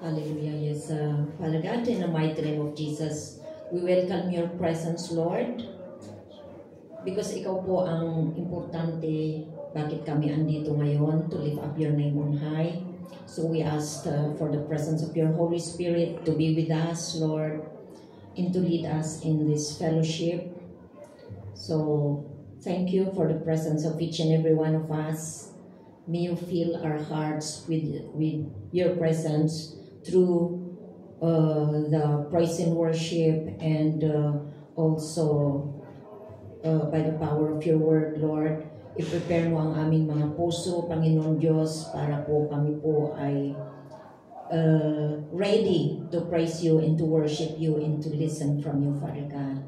Hallelujah. Yes, Father God, in the mighty name of Jesus, we welcome your presence, Lord. Because ikaw po ang importante, bakit kami andito ngayon to lift up your name on high. So we ask for the presence of your Holy Spirit to be with us, Lord, and to lead us in this fellowship. So thank you for the presence of each and every one of us. May you fill our hearts with your presence through the praise and worship, and also by the power of your word, Lord. I-prepare mo ang aming mga puso, Panginoon Diyos, para po kami po ay ready to praise you and to worship you and to listen from you, Father God.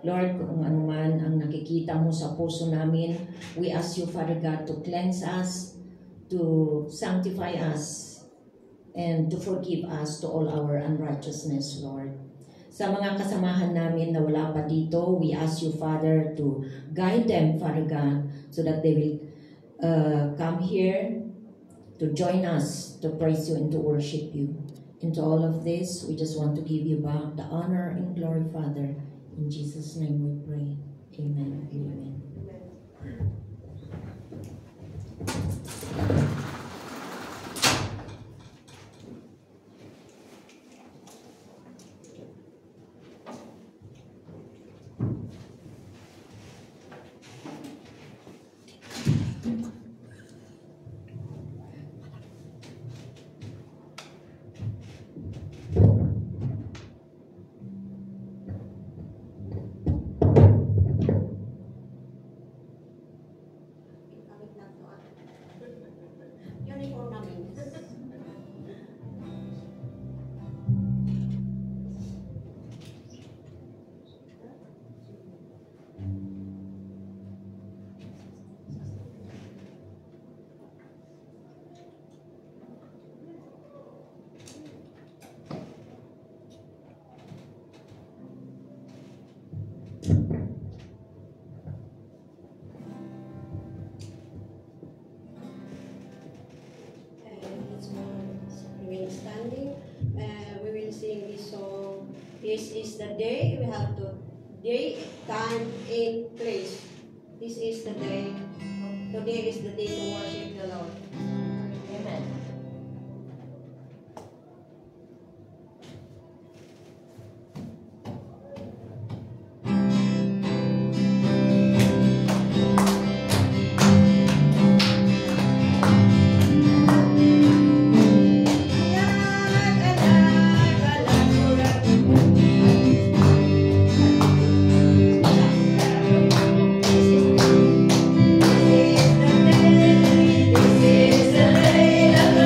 Lord, kung ano man ang nakikita mo sa puso namin, we ask you, Father God, to cleanse us, to sanctify us, and to forgive us to all our unrighteousness, Lord. Sa mga kasamahan namin na wala pa dito, we ask you, Father, to guide them, Father God, so that they will come here to join us, to praise you and to worship you. Into all of this, we just want to give you back the honor and glory, Father. In Jesus' name we pray. Amen. Amen. This is the day we have to day, time, and place. This is the day. Today is the day to worship the Lord. Amen. This is the day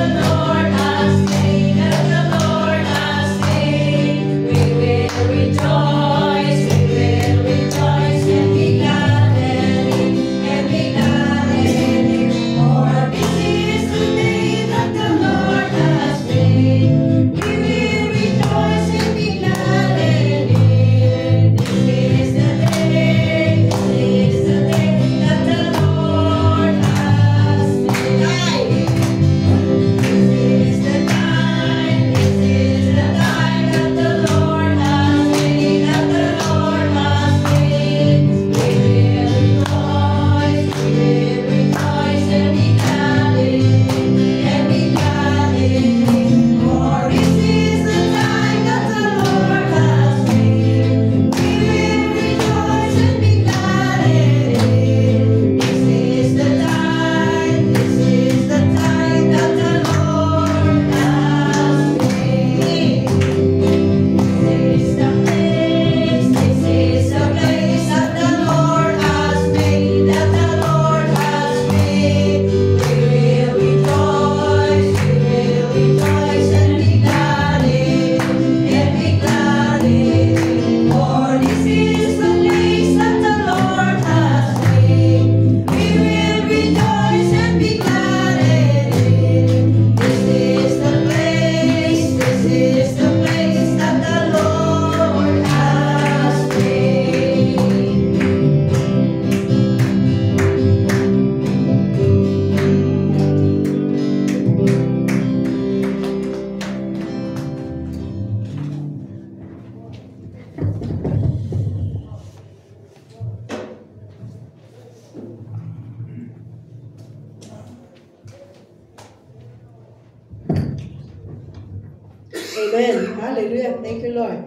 Amen. Hallelujah. Thank you, Lord.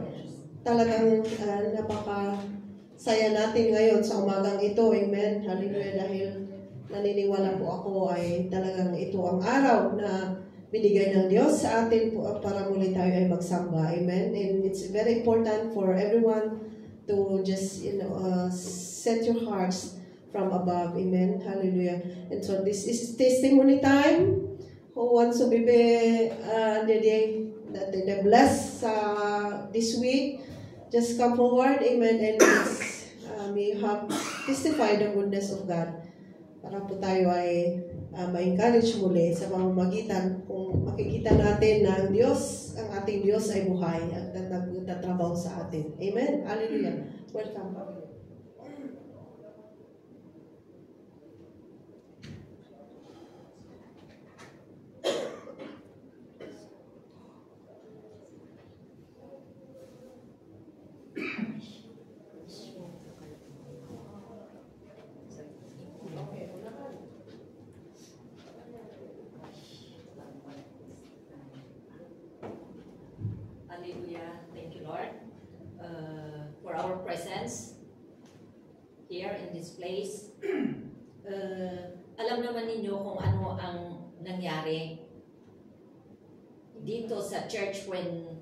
Talagang napaka-saya natin ngayon sa umagang ito. Amen. Hallelujah. Dahil naniniwala po ako ay talagang ito ang araw na binigay ng Diyos sa atin para muli tayo ay magsamba. Amen. And it's very important for everyone to just, set your hearts from above. Amen. Hallelujah. And so this is testimony time. Who wants to be the blessed this week? Just come forward. Amen. And we have testified the goodness of God. Para po tayo ay ma-encourage muli sa pamamagitan kung makikita natin na ang Diyos, ang ating Diyos ay buhay at nagtatrabaho sa atin. Amen. Hallelujah. Welcome. Hallelujah. Thank you, Lord, for our presence here in this place. Alam naman ninyo kung ano ang nangyari dito sa church when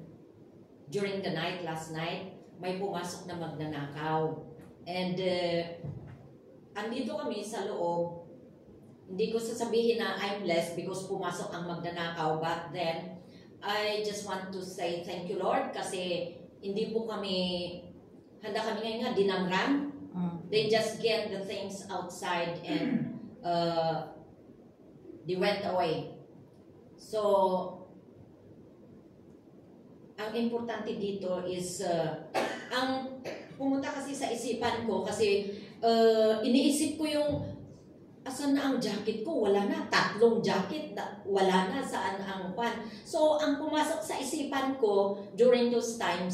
during the night, last night, may pumasok na magnanakaw. And andito kami sa loob. Hindi ko sasabihin na I'm blessed because pumasok ang magnanakaw, but then I just want to say thank you, Lord, kasi hindi po handa kami ngayon nga dinamran. They just get the things outside and they went away. So, ang importante dito is, ang pumunta kasi sa isipan ko, kasi iniisip ko yung asan na ang jacket ko? Wala na. 3 jacket. Wala na. Saan ang pan? So, ang pumasok sa isipan ko during those time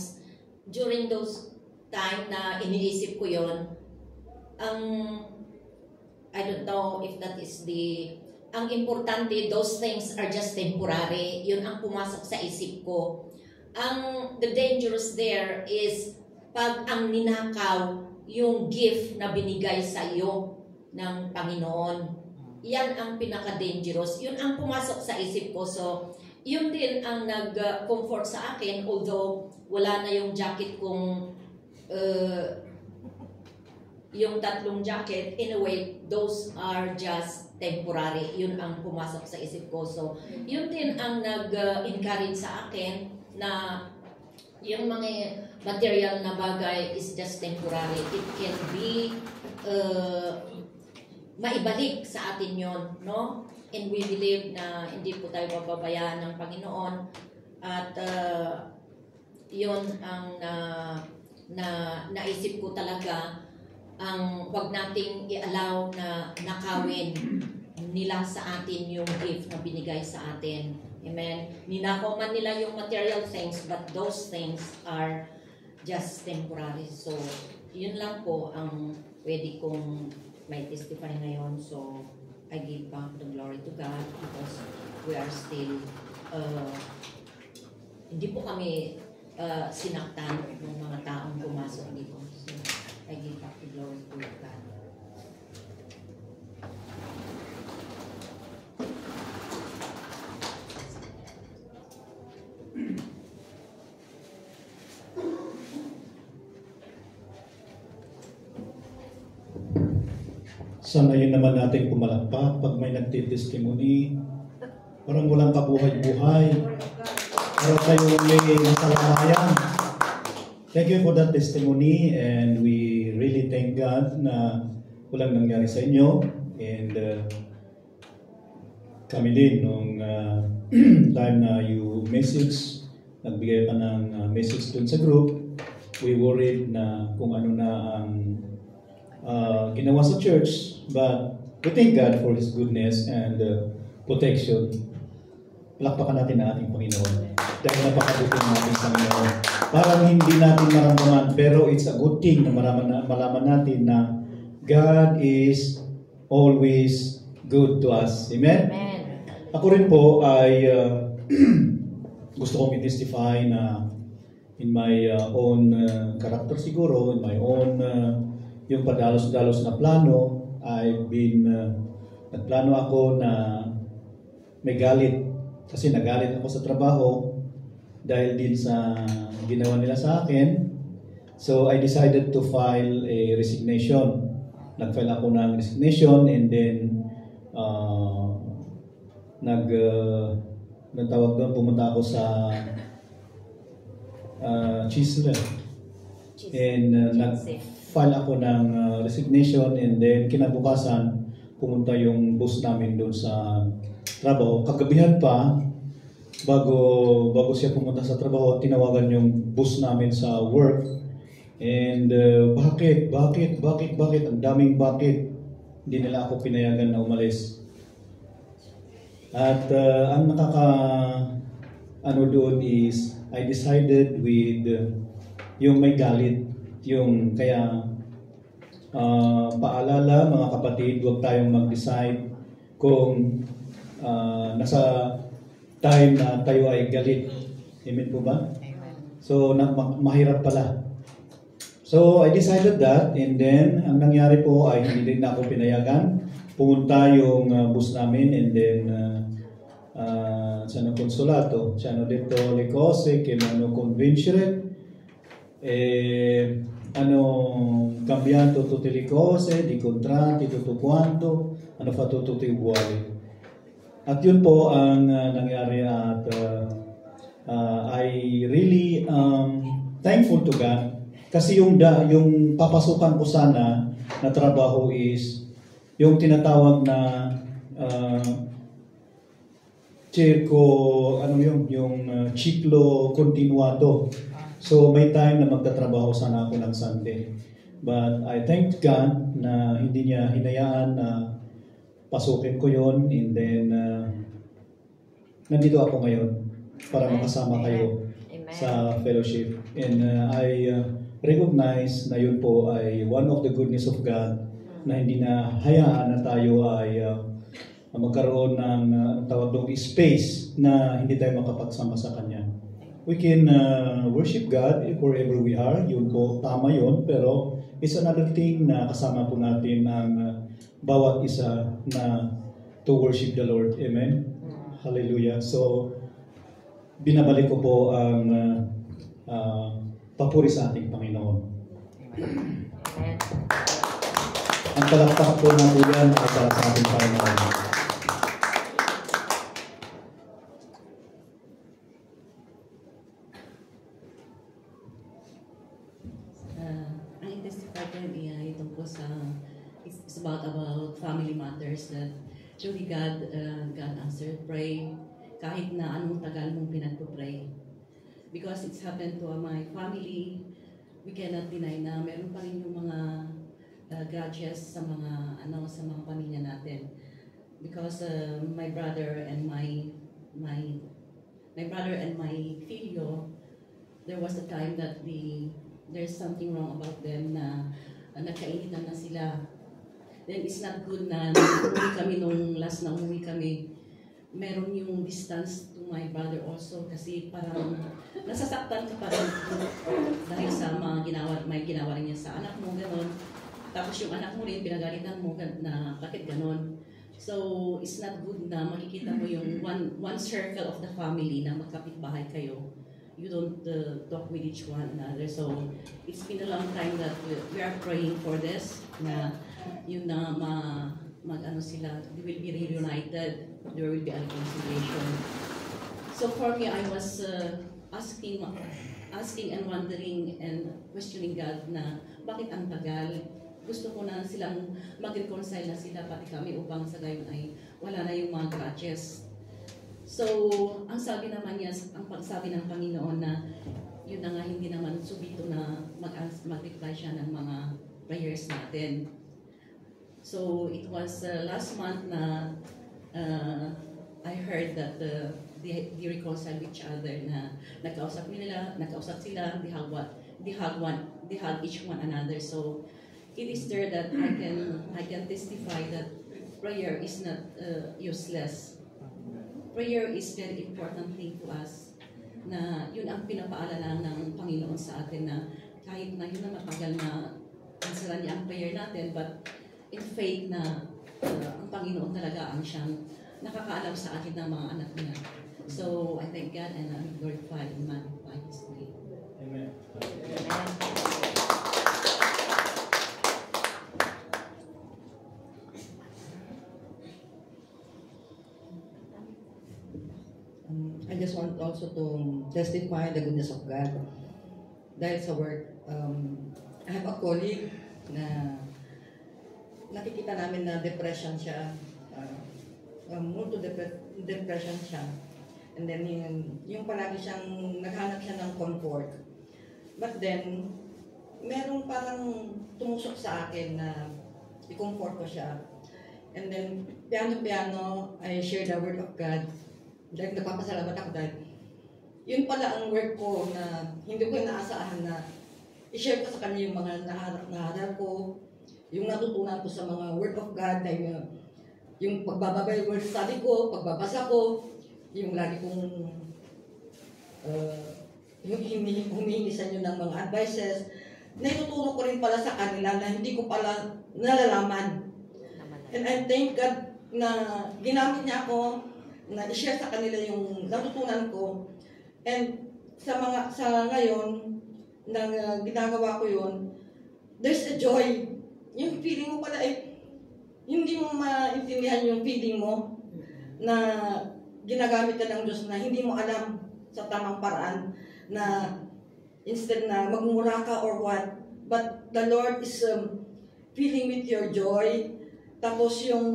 na iniisip ko yon, I don't know if that is ang importante, those things are just temporary. Yun ang pumasok sa isip ko. The dangerous there is pag ang ninakaw yung gift na binigay sa iyo ng Panginoon. Yan ang pinaka-dangerous. Yun ang pumasok sa isip ko. So, yun din ang nag-comfort sa akin, although wala na yung jacket kong yung 3 jacket. In a way, those are just temporary. Yun ang pumasok sa isip ko. So, yun din ang nag-encourage sa akin na yung mga material na bagay is just temporary. It can be maibalik sa atin yon, no? And we believe na hindi po tayo pababayaan ng Panginoon at yon ang naisip ko talaga, ang wag nating i-allow na nakawin nila sa atin yung gift na binigay sa atin. Amen. Ninakaw man nila yung material things, but those things are just temporary. So, yun lang po ang pwede kong may testify ngayon. So, I give back the glory to God because we are still, hindi po kami sinaktan ng mga taong pumasok dito. So, I give back the glory to God. Sanayin naman natin pumalakpak pag may nagtitestimony. Parang walang kabuhay-buhay. Parang kayo may nasalamayan. Thank you for that testimony and we really thank God na walang nangyari sa inyo. And kami din nung time na you message, nagbigay pa ng message dun sa group, we worried na kung ano na ang ginawa sa church, but we thank God for His goodness and protection. Palakpakan natin ang ating Panginoon dahil napakabuti ng ating Panginoon. Parang hindi natin maramdaman, pero it's a good thing na malaman natin na God is always good to us. Amen? Amen. Ako rin po ay gusto kong i-testify na in my own character siguro, in my own yung padalos-dalos na plano, I've been, nagplano ako na may galit. Kasi nagalit ako sa trabaho dahil din sa ginawa nila sa akin. So I decided to file a resignation. Nag-file ako ng resignation and then nagtawag doon, pumunta ako sa Chisler. And nag-file ako ng resignation and then kinabukasan pumunta yung boss namin doon sa trabaho. Kagabihan pa, bago siya pumunta sa trabaho, tinawagan yung boss namin sa work. And bakit? Ang daming bakit. Hindi nila ako pinayagan na umalis. At ang doon is, I decided with yung may galit. Yung kaya, paalala mga kapatid, huwag tayong mag-decide kung nasa time na tayo ay galit. Amen po ba? So, mahirap pala. So, I decided that and then, ang nangyari po ay hindi din ako pinayagan. Pumunta yung boss namin and then Ciano Consolato, Ciano detto le cose che mi hanno convincere cambiato tutte le cose, di contratti, tutto quanto, hanno fatto tutto uguali. At yun po ang nangyari at I really thankful to God kasi yung papasukan ko sana na trabaho is yung tinatawag na ciclo continuado. So may time na magtatrabaho sana ako ng Sunday. But I thank God na hindi niya hinayaan na pasukin ko yon and then nandito ako ngayon para makasama kayo sa fellowship. And I recognize na yun po ay one of the goodness of God na hindi na hayaan na tayo ay magkaroon ng tawag doon space na hindi tayo makapagsama sa Kanya. We can worship God wherever we are, yun po, tama yun, pero it's another thing na kasama po natin ang bawat isa na to worship the Lord. Amen? Hallelujah. So, binabalik ko po ang papuri sa ating Panginoon. Amen. Ang palakpak po na po yan ay para sa ating Panginoon. Ang testify ko ay tungkol sa it's about family matters that truly God answered pray kahit na anong tagal mong pinagpo-pray. Because it's happened to my family, we cannot deny na meron pa rin yung mga grudges sa mga pamilya natin. Because my brother and my filio, there was a time that there's something wrong about them na nagkainitan na sila. Then it's not good na umuwi kami nung last na umuwi kami. Meron yung distance to my brother also kasi parang nasasaktan ka pa rin dahil sa may ginawa rin niya sa anak mo, gano'n. Tapos yung anak mo rin, pinagalitan mo na bakit gano'n. So, it's not good na makikita mo yung one circle of the family na magkapitbahay kayo. You don't talk with each one another. So, it's been a long time that we are praying for this, na yun na sila, they will be reunited, there will be a reconciliation. So for me, I was asking and wondering and questioning God na bakit ang tagal. Gusto ko na silang mag-reconcile na sila, pati kami, upang sa gayon ay wala na yung mga grudges. So, ang sabi naman niya, ang pagsabi ng Panginoon na yun na nga, hindi naman subito na mag-reply siya ng mga prayers natin. So, it was last month na I heard that they reconcile each other, na nagkausap sila, they hug each one another. So, it is there that I can testify that prayer is not useless. Prayer is very important thing to us. yun ang pinapaalala ng Panginoon sa atin na kahit na yun na matagal na answeran niya ang prayer natin, but in faith na ang Panginoon talaga ang siyang nakakaalam sa atin ng mga anak niya. So, I thank God and I glorify and magnify His name. Amen. I just want also to testify the goodness of God. Dahil sa work, I have a colleague na nakikita namin na depression siya. Depression siya. And then yung palagi siyang naghanap siya ng comfort. But then, merong parang tumusok sa akin na i-comfort ko siya. And then, piano-piano, I share the word of God. Dahil napapasalamat ako dahil yun pala ang work ko na hindi ko inaasahan na i-share ko sa kanya yung mga naharap ko, yung natutunan ko sa mga word of God, na yung pagbababay study ko, pagbabasa ko, yung lagi kong humihingi sa inyo ng mga advices, na ituturo ko rin pala sa kanila na hindi ko pala nalalaman. And I thank God na ginamit niya ako na i-share sa kanila yung natutunan ko. And sa ngayon na ginagawa ko yun, there's a joy. Yung feeling mo pala hindi mo maintindihan yung feeling mo na ginagamit ka ng Diyos na hindi mo alam sa tamang paraan na instead na magmura ka or what, but the Lord is filling with your joy. Tapos yung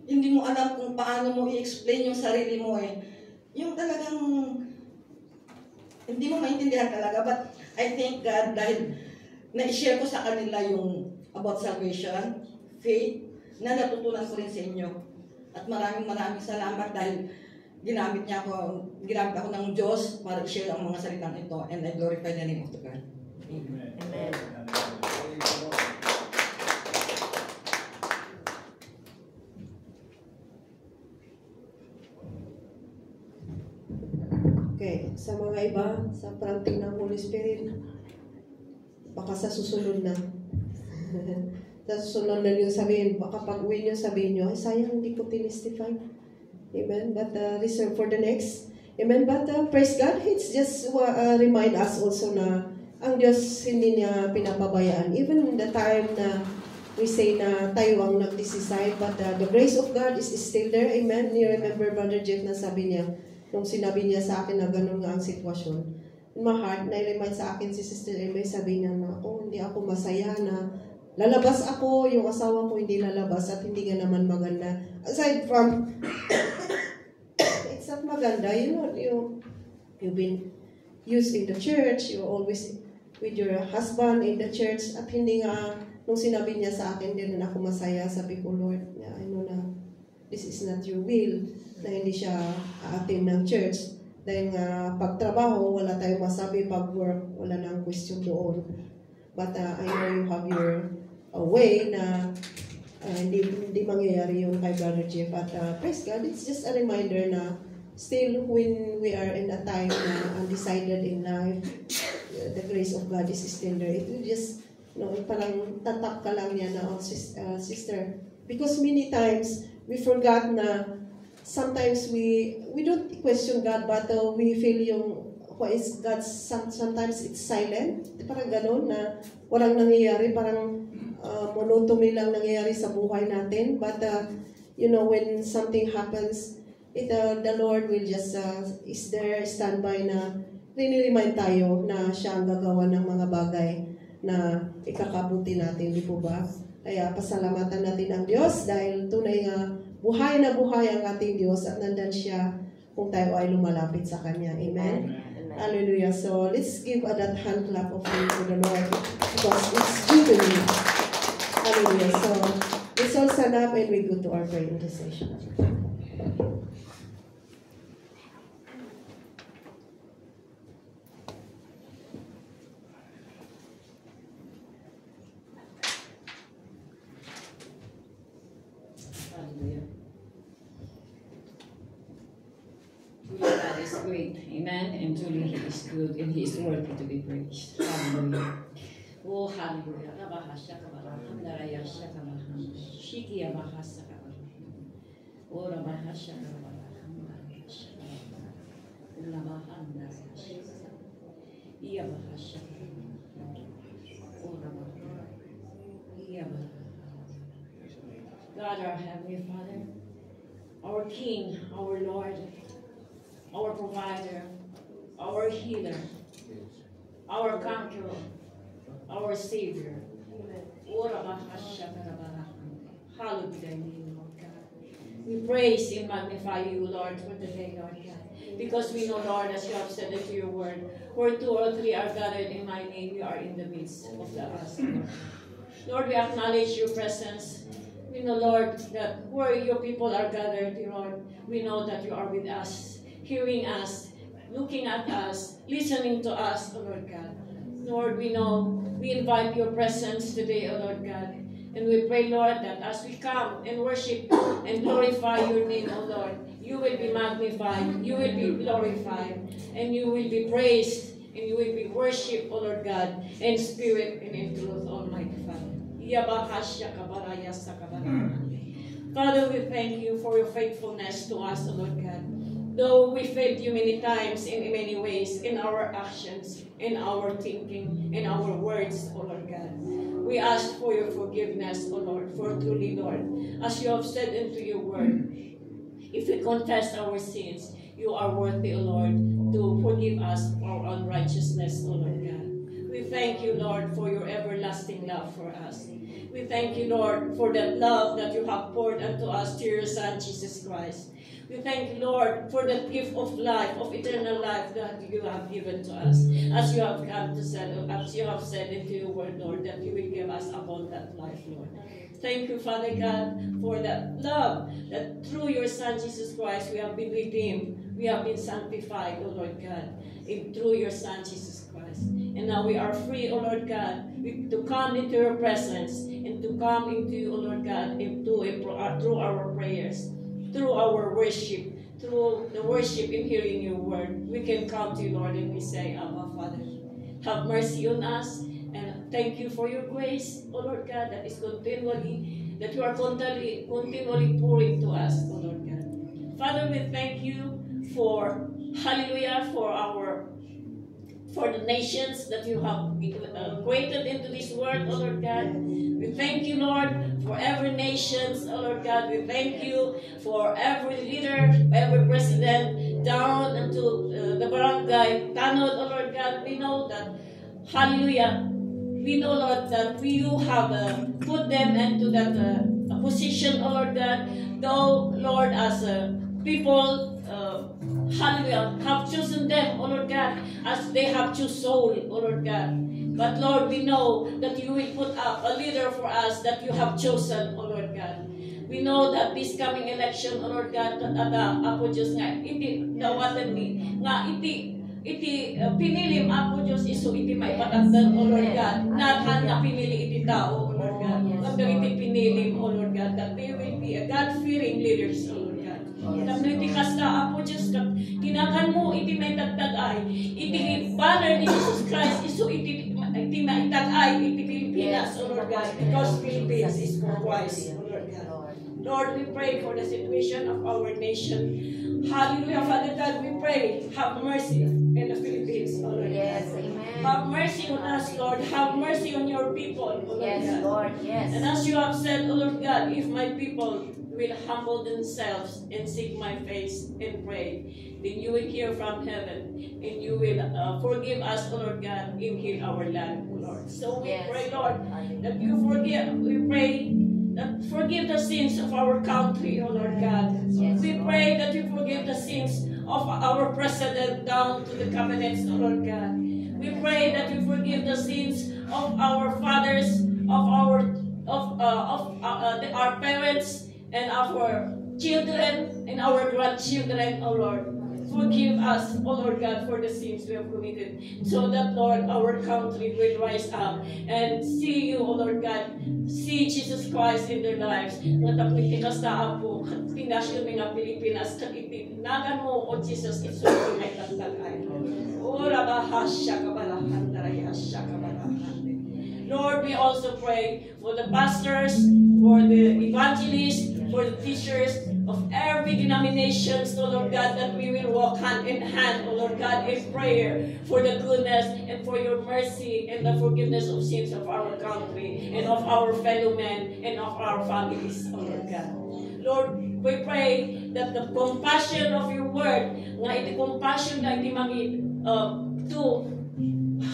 hindi mo alam kung paano mo i-explain yung sarili mo yung talagang hindi mo maintindihan talaga. But I thank God dahil na-share ko sa kanila yung about salvation, faith, na natutunan ko rin sa inyo. At maraming salamat dahil ginamit ako ng Diyos para i-share ang mga salitang ito. And I glorify the name of the God. Amen. Amen. Okay, sa mga iba, sa prompting ng Holy Spirit, baka sa susunod na. Sa susunod na yung sabihin, baka pag uwi nyo sabihin nyo, ay sayang hindi ko tinistify. Amen? But reserve for the next. Amen? But praise God, it's just remind us also na ang Diyos hindi niya pinapabayaan. Even in the time na we say na tayo ang nag-decide, but the grace of God is still there. Amen? You remember Brother Jeff na sabi niya, nung sinabi niya sa akin na gano'n nga ang sitwasyon. In my heart, na-remind sa akin si Sister Emma, sabi niya na, hindi ako masaya na lalabas ako, yung asawa ko hindi lalabas at hindi nga naman maganda. Aside from, it's not maganda, you've been used in the church, you're always with your husband in the church, at hindi nga, nung sinabi niya sa akin, din na ako masaya, sabi ko, Lord, I know na this is not your will, na hindi siya aatin ng church. Dahil nga pagtrabaho, wala tayong masabi, pag work, wala nang question doon. But I know you have your way na hindi mangyayari yun kay Brother Jeff. At praise God, it's just a reminder na still when we are in a time na undecided in life, the grace of God is still there. It will just, parang tatak ka lang niya na, sister. Because many times, we forgot na sometimes we don't question God, but we feel yung what is God, sometimes it's silent. Parang gano'n na walang nangyayari, parang monotony lang nangyayari sa buhay natin. But, when something happens, the Lord will just is there, standby na rini-remind tayo na siya ang gagawa ng mga bagay na ikakabuti natin, di po ba? Kaya pasalamatan natin ang Diyos dahil tunay nga buhay na buhay ang ating Diyos at nandan siya kung tayo ay lumalapit sa Kanya. Amen? Amen. Hallelujah. So, let's give that hand clap of praise to the Lord because it's due to me. Hallelujah. So, let's all stand up and we go to our prayer intercession. great. Amen. And truly He is good and He is worthy to be praised. Hallelujah. Oh, hallelujah. Rabahasya kabaraham, narayasya kabaraham, shikiya bahasa kabaraham. Oh, rabahasya kabaraham, narayasya kabaraham. Ulabahan, narayasya. Iya bahasya kabaraham. Oh, rabahasya. Iya bahasya. God, our Heavenly Father, our King, our Lord, our Provider, our Healer, our Conqueror, our Savior. Hallowed be thy name, Lord God. We praise and magnify you, Lord, for the day, Lord God. Because we know, Lord, as you have said it to your word, where 2 or 3 are gathered in my name, you are in the midst of us, Lord. Lord, we acknowledge your presence. We know, Lord, that where your people are gathered, Lord, we know that you are with us, hearing us, looking at us, listening to us, O Lord God. Lord, we know, we invite your presence today, O Lord God. And we pray, Lord, that as we come and worship and glorify your name, O Lord, you will be magnified, you will be glorified, and you will be praised, and you will be worshipped, O Lord God, in spirit and in truth, Almighty Father. Father, we thank you for your faithfulness to us, O Lord God. Though we failed you many times in many ways, in our actions, in our thinking, in our words, O Lord God. We ask for your forgiveness, O Lord, for truly, Lord, as you have said into your word, if we confess our sins, you are worthy, O Lord, to forgive us our unrighteousness, O Lord God. We thank you, Lord, for your everlasting love for us. We thank you, Lord, for that love that you have poured unto us through your Son, Jesus Christ. We thank you, Lord, for the gift of life, of eternal life that you have given to us. As you have come to say, as you have said into your word, Lord, that you will give us abundant life, Lord. Thank you, Father God, for that love, that through your Son, Jesus Christ, we have been redeemed. We have been sanctified, O Lord God, through your Son, Jesus Christ. And now we are free, O Lord God, to come into your presence and to come into, O Lord God, through our prayers, through our worship, through the worship in hearing your word. We can come to you, Lord, and we say, Abba, Father, have mercy on us, and thank you for your grace, O Lord God, that is continually, that you are continually pouring to us, O Lord God. Father, we thank you for, hallelujah, for the nations that you have created into this world, O Lord God. We thank you, Lord, for every nation, O Lord God. We thank you for every leader, every president, down into the barangay, tanod, O Lord God. We know that, hallelujah, we know, Lord, that you have put them into that position, O Lord God. Though, Lord, as people, hallelujah, have chosen them, O Lord God, as they have chosen soul, O Lord God. But Lord, we know that you will put up a leader for us that you have chosen, O Lord God. We know that this coming election, O Lord God, that Apo Diyos nga, iti dawatan ni, nga iti pinilim Apo Diyos iso iti maipatatdan, O Lord God. Nathan na pinili iti tao, O Lord God. Hanggang iti pinilim, O Lord God, that they will be a God-fearing leaders, O Lord God. Kapniti kasta Apo Diyos, kinakan mo iti may tagtagay, iti banner ni Jesus Christ, iso iti maitagay, iti Pilipinas, O Lord God, because Philippines is for Christ, O Lord God. Lord, we pray for the situation of our nation. Hallelujah, Father God, we pray, have mercy in the Philippines, O Lord Yes, God. amen. Have mercy on us, Lord. Have mercy on your people, O Lord Yes, God. Lord, yes. And as you have said, O Lord God, if my people will humble themselves and seek my face and pray, then you will hear from heaven and you will forgive us, O Lord God, and heal our land, O Lord. So we Yes. pray, Lord, that you forgive. We pray that forgive the sins of our country, O Lord God. Yes, We Lord. pray that you forgive the sins of our president down to the cabinets, O Lord God. We pray that you forgive the sins of our fathers, of our parents, and our children and our grandchildren, O Lord. Forgive us, O Lord God, for the sins we have committed, so that, Lord, our country will rise up and see you, O Lord God, see Jesus Christ in their lives. Nga tapitikas na apo, tinasyo mga Pilipinas, katitinagan mo, O Jesus, isulit ay tatagay. Ora bahasya kabalahan, darayasya kabalahan. Lord, we also pray for the pastors, for the evangelists, for the teachers of every denomination, so Lord God, that we will walk hand in hand, O Lord God, in prayer for the goodness and for your mercy and the forgiveness of sins of our country and of our fellow men and of our families, O Lord God. Lord, we pray that the compassion of your word, nga iti compassion na iti mangit to,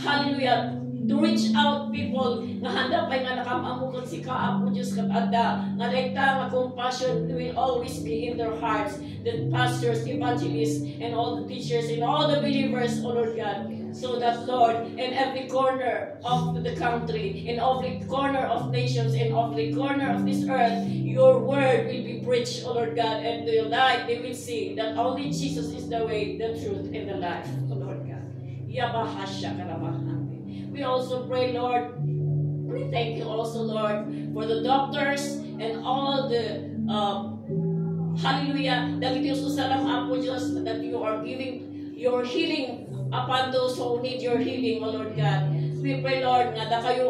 hallelujah, to reach out people nga handa pa nga nakamamukot si Kaapo Diyos katanda nga rekta nga compassion will always be in their hearts, the pastors, evangelists, and all the teachers and all the believers, O Lord God, so that, Lord, in every corner of the country, in every corner of nations, in every corner of this earth, your word will be preached, O Lord God, and the light they will see that only Jesus is the way, the truth, and the life, O Lord God. Yabahasya karabahan. We also pray, Lord, we thank you also, Lord, for the doctors and all the, hallelujah, that it is usalang apo Diyos, that you are giving your healing upon those who need your healing, O Lord God. We pray, Lord, nga da kayo,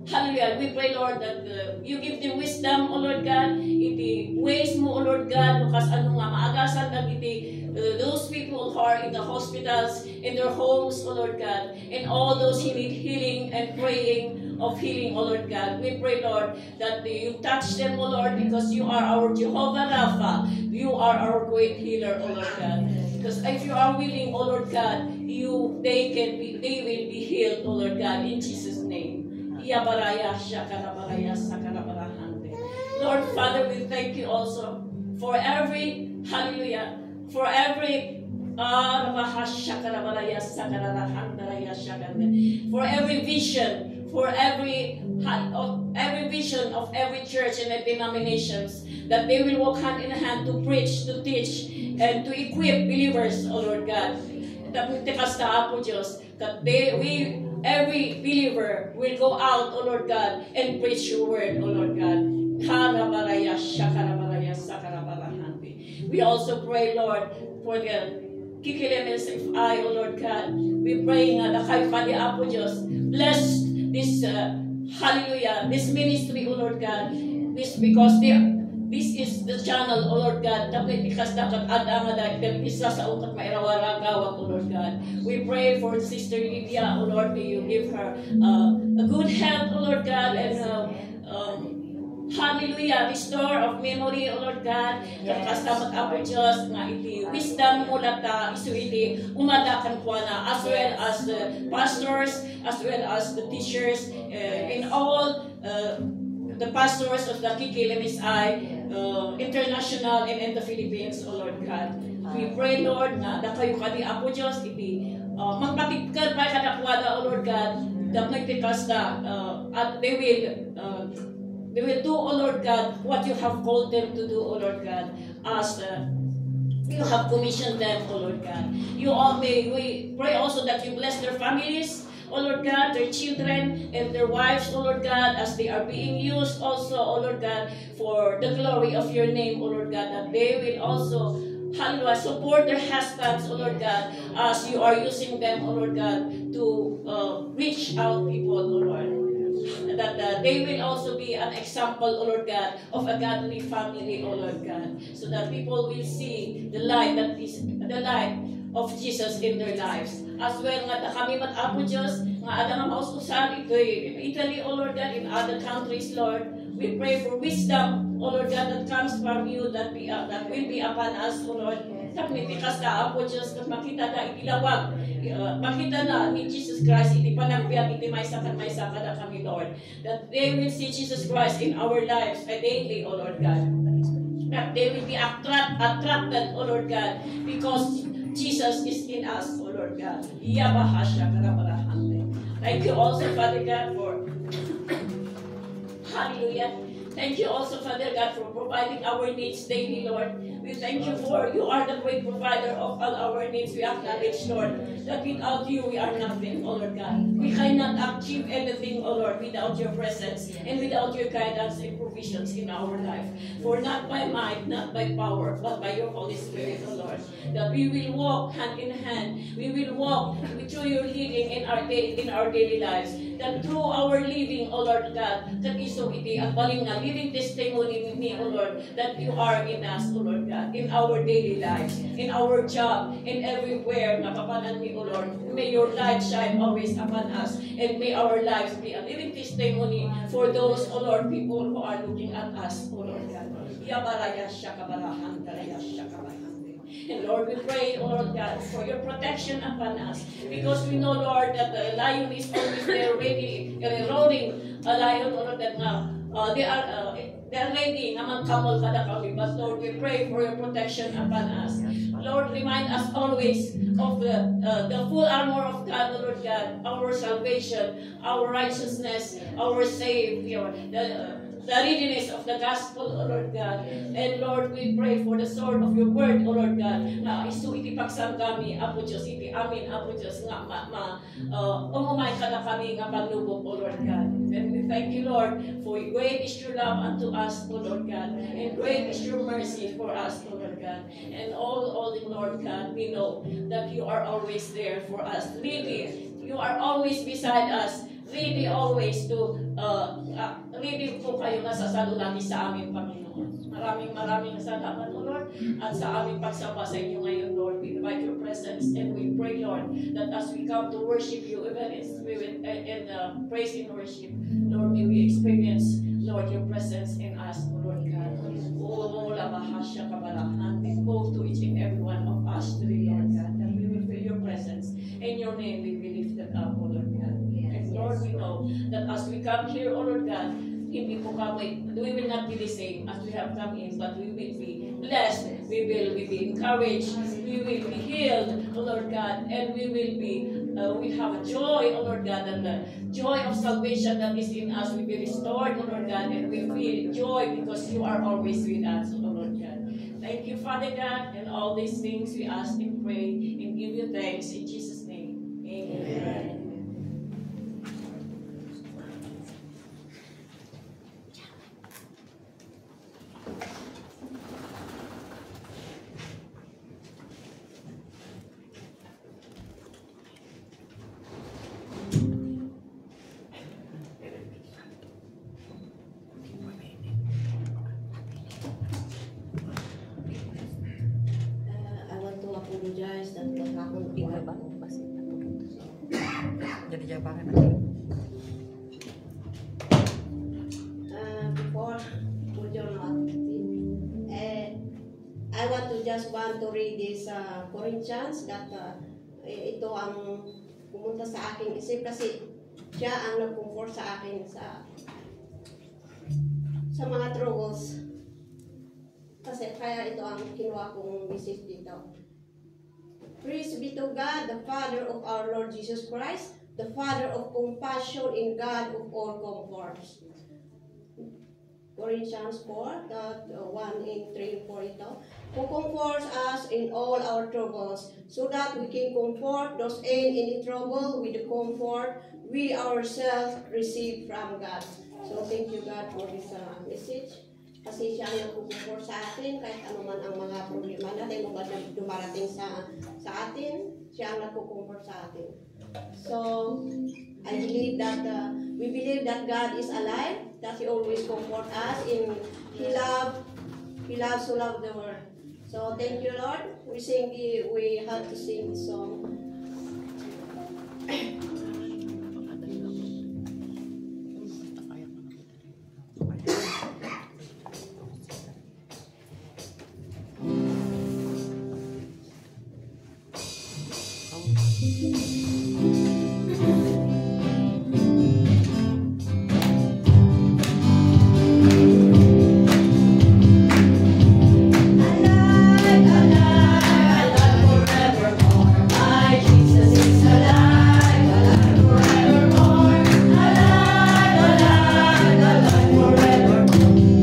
hallelujah, we pray, Lord, that you give them wisdom, O Lord God, iti ways mo, O Lord God, nukas ano nga, maagasan na iti those people who are in the hospitals, in their homes, O Lord God, and all those who need healing and praying of healing, O Lord God. We pray, Lord, that you touch them, O Lord, because you are our Jehovah Rapha. You are our great healer, O Lord God. Because if you are willing, O Lord God, they will be healed, O Lord God, in Jesus' name. Lord, Father, we thank you also for every, hallelujah, for every vision, for every vision of every church and denominations, that they will walk hand in hand to preach, to teach, and to equip believers, O Lord God. That every believer will go out, O Lord God, and preach your word, O Lord God. We also pray, Lord, for the Kikilemes of I, O Lord God. We pray nga na kayo kadi Apo Diyos. Bless this, hallelujah, this ministry, O Lord God. This because this is the channel, O Lord God. Dapat ikas dapat ada nga dahil isa sa ukat mairawara-gawak, O Lord God. We pray for Sister Lydia, O Lord, may you give her a good health, O Lord God, and hallelujah, restore of memory, O Lord God. Kastamat Apo Diyos, nga iti wisdom mula ta, isu iti umadakan ko na, as well as the pastors, as well as the teachers, and all the pastors of the KKLMSI International and in the Philippines, O Lord God. We pray, Lord, na kayo kadi Apo Diyos, iti magpatikad pa kadakwada, O Lord God, dapat itikas na, at they will do, O Lord God, what you have called them to do, O Lord God, as you have commissioned them, O Lord God. We pray also that you bless their families, O Lord God, their children and their wives, O Lord God, as they are being used also, O Lord God, for the glory of your name, O Lord God, that they will also, hallelujah, support their husbands, O Lord God, as you are using them, O Lord God, to reach out people, O Lord. That they will also be an example, O Lord God, of a godly family, O Lord God, so that people will see the light that is the light of Jesus in their lives. As well, nga kami mat Apo Diyos, nga ada nga maususan ito in Italy, O Lord God, in other countries, Lord. We pray for wisdom, O Lord God, that comes from you, that will be upon us, O Lord. Tapnitikas ka, Apo Diyos, at makita na itilawag, makita na ni Jesus Christ, iti panagbiag, iti maysakan na kami, Lord. That they will see Jesus Christ in our lives daily, O Lord God. That they will be attracted, O Lord God, because Jesus is in us, O Lord God. Thank you also, Father God, for hallelujah, Thank you also, Father God, for providing our needs daily, Lord. We thank you for you are the great provider of all our needs. We acknowledge, Lord, that without you we are nothing, oh Lord God. We cannot achieve anything, oh Lord, without your presence and without your guidance and provisions in our life. For not by might, not by power, but by your Holy Spirit, oh Lord, that we will walk hand in hand. We will walk through your leading in our daily lives. That through our living, O Lord God, that iso iti ang baling nga living testimony ni, O Lord, that you are in us, O Lord God, in our daily lives, in our job, in everywhere na kapanan ni, O Lord. May your light shine always upon us, and may our lives be a living testimony for those, O Lord, people who are looking at us, O Lord God. Yabaraya siya kabarahan, daraya siya kabarahan. And Lord, we pray, oh Lord God, for your protection upon us. Because we know, Lord, that the lion is always there ready, roaring a lion, oh Lord, that they are ready naman kamol kada kami. But Lord, we pray for your protection upon us. Lord, remind us always of the full armor of God, oh Lord God, our salvation, our righteousness, our Savior, the readiness of the gospel, O Lord God. And Lord, we pray for the sword of your word, O Lord God, na isu iti pagsam kami, Apo Diyos, iti amin, Apo Diyos, nga umumay ka na kami nga panlubog, O Lord God. And we thank you, Lord, for great is your love unto us, O Lord God, and great is your mercy for us, O Lord God. And all in Lord God, we know that you are always there for us. Really, you are always beside us. Ready always to, ready po kayo na sasalo lagi sa aming Panginoon. Maraming salamat, O Lord, at sa aming pagsamba sa inyo ngayon, Lord. We invite your presence and we pray, Lord, that as we come to worship you, even in spirit and praise and worship, Lord, may we experience, Lord, your presence in us, O Lord God. Oh, labahasya kabalahan, we go to each and every one of us today, Lord God, that we will feel your presence. In your name, we will lift it up, O Lord God. Lord, we know that as we come here, O Lord God, we will not be the same as we have come in, but we will be blessed, we will be encouraged, we will be healed, O Lord God, and we will we have a joy, O Lord God, and the joy of salvation that is in us will be restored, O Lord God, and we feel joy because you are always with us, O Lord God. Thank you, Father God, and all these things we ask and pray and give you thanks in Jesus' name. Amen. I want to read this Corinthians that ito ang pumunta sa aking isip kasi siya ang nag-comfort sa akin sa mga troubles. Kasi kaya ito ang kinuha kong message dito. Praise be to God, the Father of our Lord Jesus Christ, the Father of compassion and God of all comforts. Corinthians 4, 1 and 3 and 4 ito. Who comforts us in all our troubles, so that we can comfort those in any trouble with the comfort we ourselves receive from God. So thank you God for this message. Kasi siya ang nag-comfort sa atin, kahit anuman ang mga problema natin, kung dumarating sa atin, siya ang nag-comfort sa atin. So, I believe that we believe that God is alive, that He always comfort us in He loves to love the world. So thank you, Lord. We have to sing this song. Forevermore.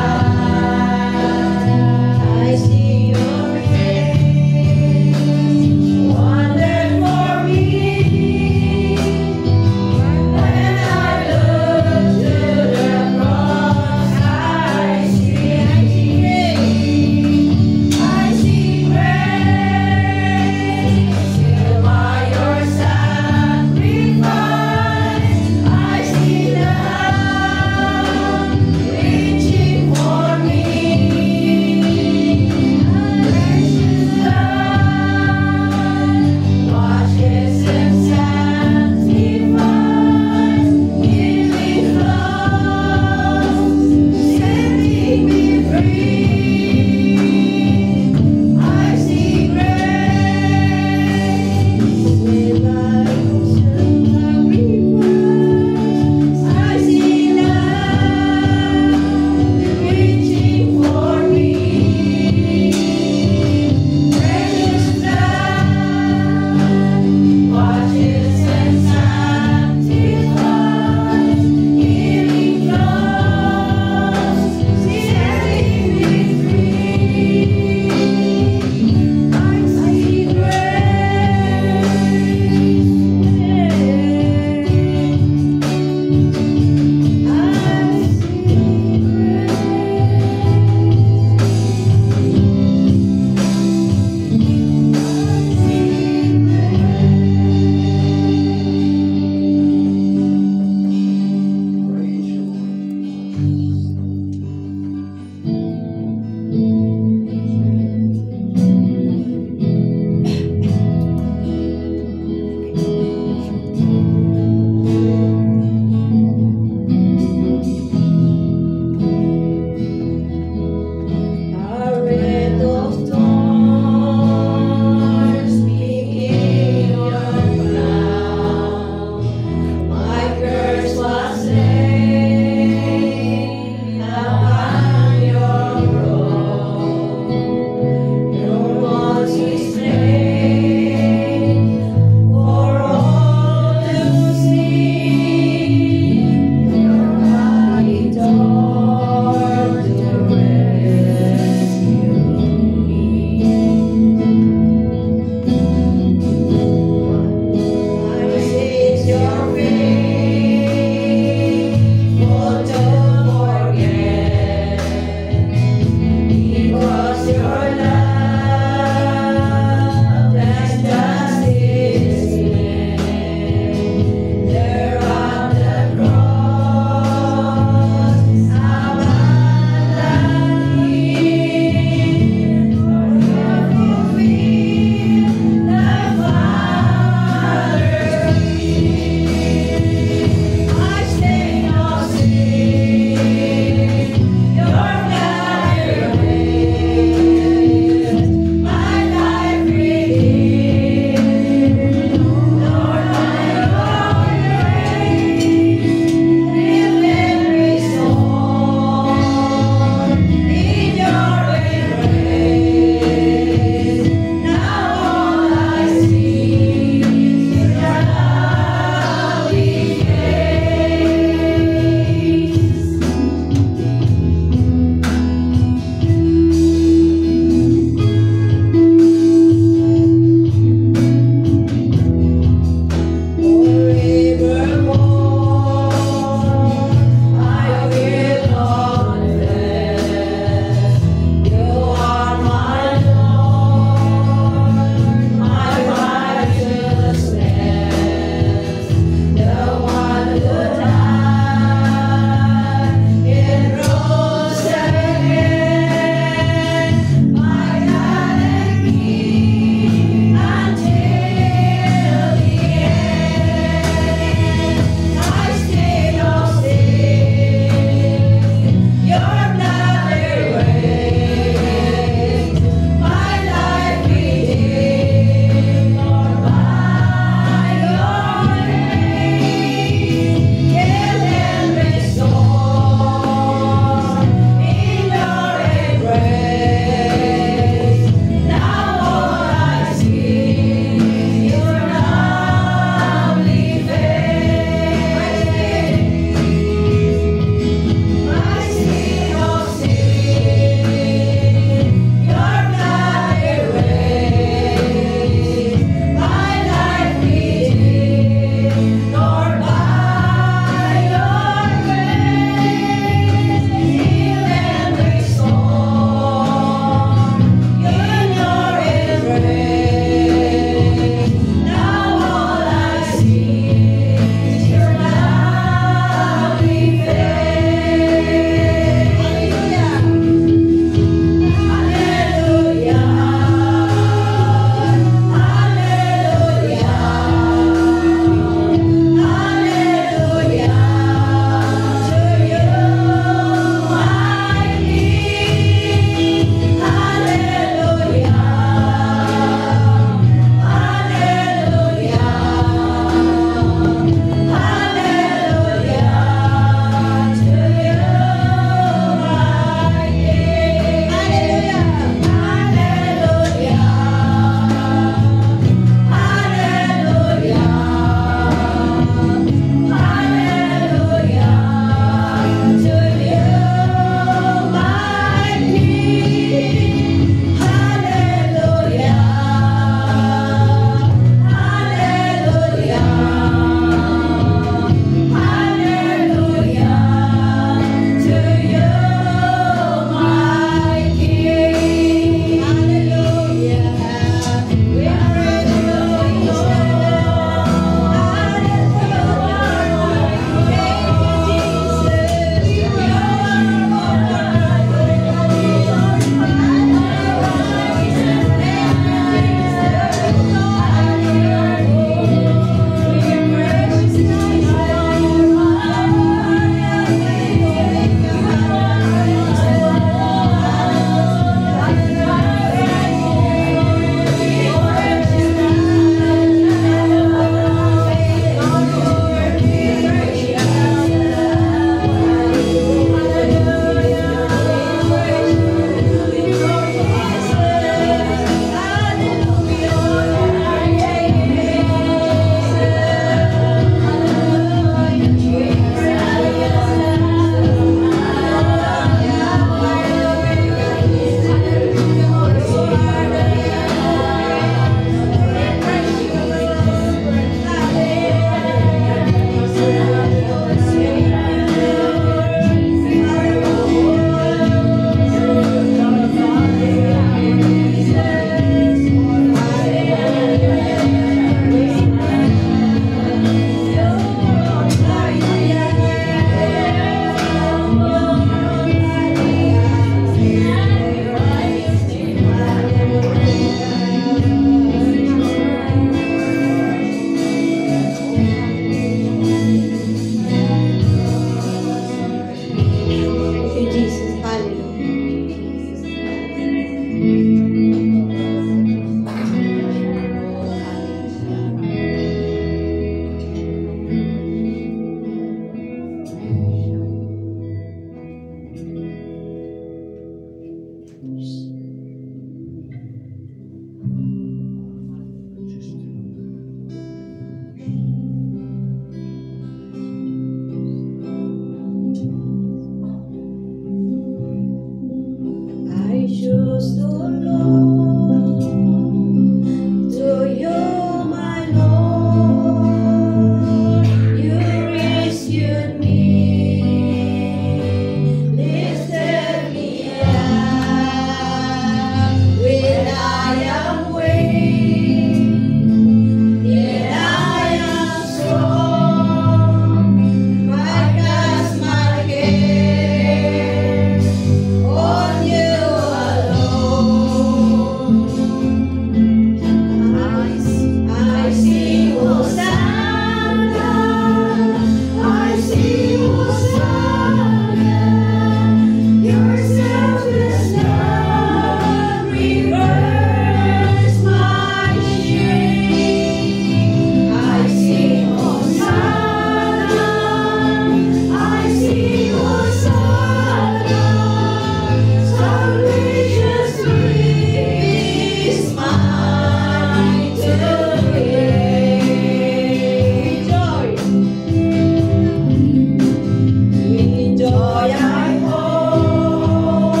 joy I hold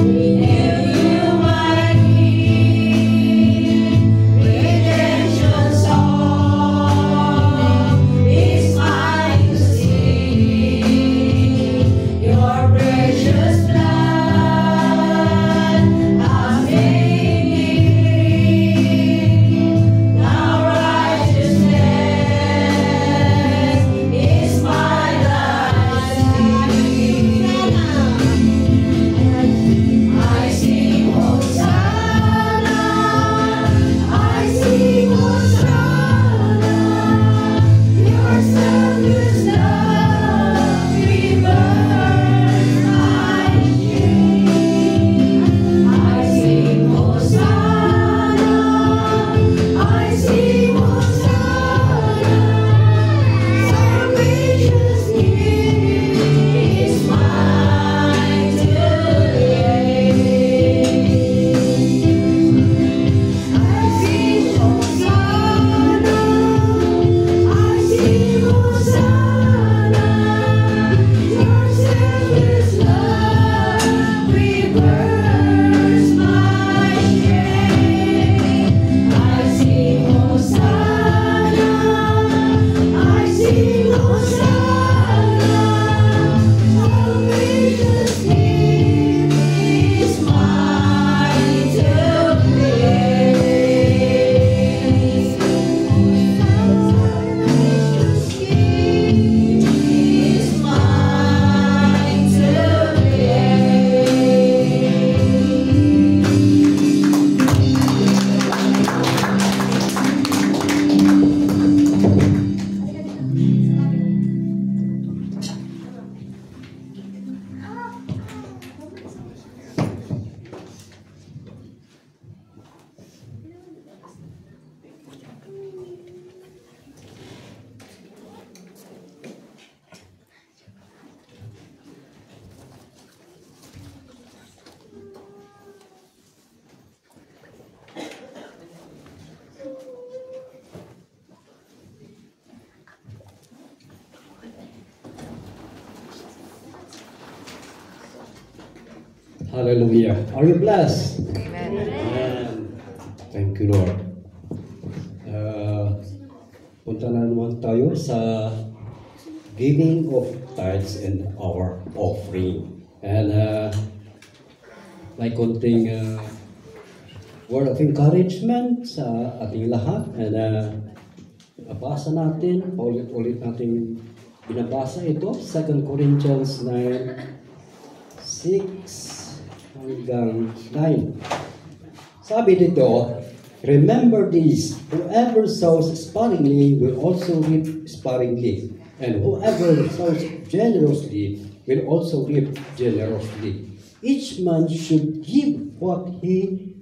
in you, my King. Redemption song is mine to sing. Your precious blood has made me clean. Now righteousness is my life's theme. I sing Hosanna, I sing Hosanna. Your selfless love reversed my shame. I sing Hosanna, I sing Hosanna. Salvation's gift is mine today. I sing Hosanna, I sing Hosanna. Your selfless love reversed my shame. I sing Hosanna, I sing Hosanna. Salvation's gift is mine to praise. Salvation's gift is mine to Hallelujah. Are you blessed? Amen. Thank you, Lord. Punta na naman tayo sa giving of tithes and our offering. And may konting word of encouragement sa ating lahat. And nabasa natin, ulit natin binabasa ito, 2 Corinthians 9:6 hanggang 9. Sabi dito, remember this, whoever sows sparingly will also reap sparingly, and whoever sows generously will also reap generously. Each man should give what he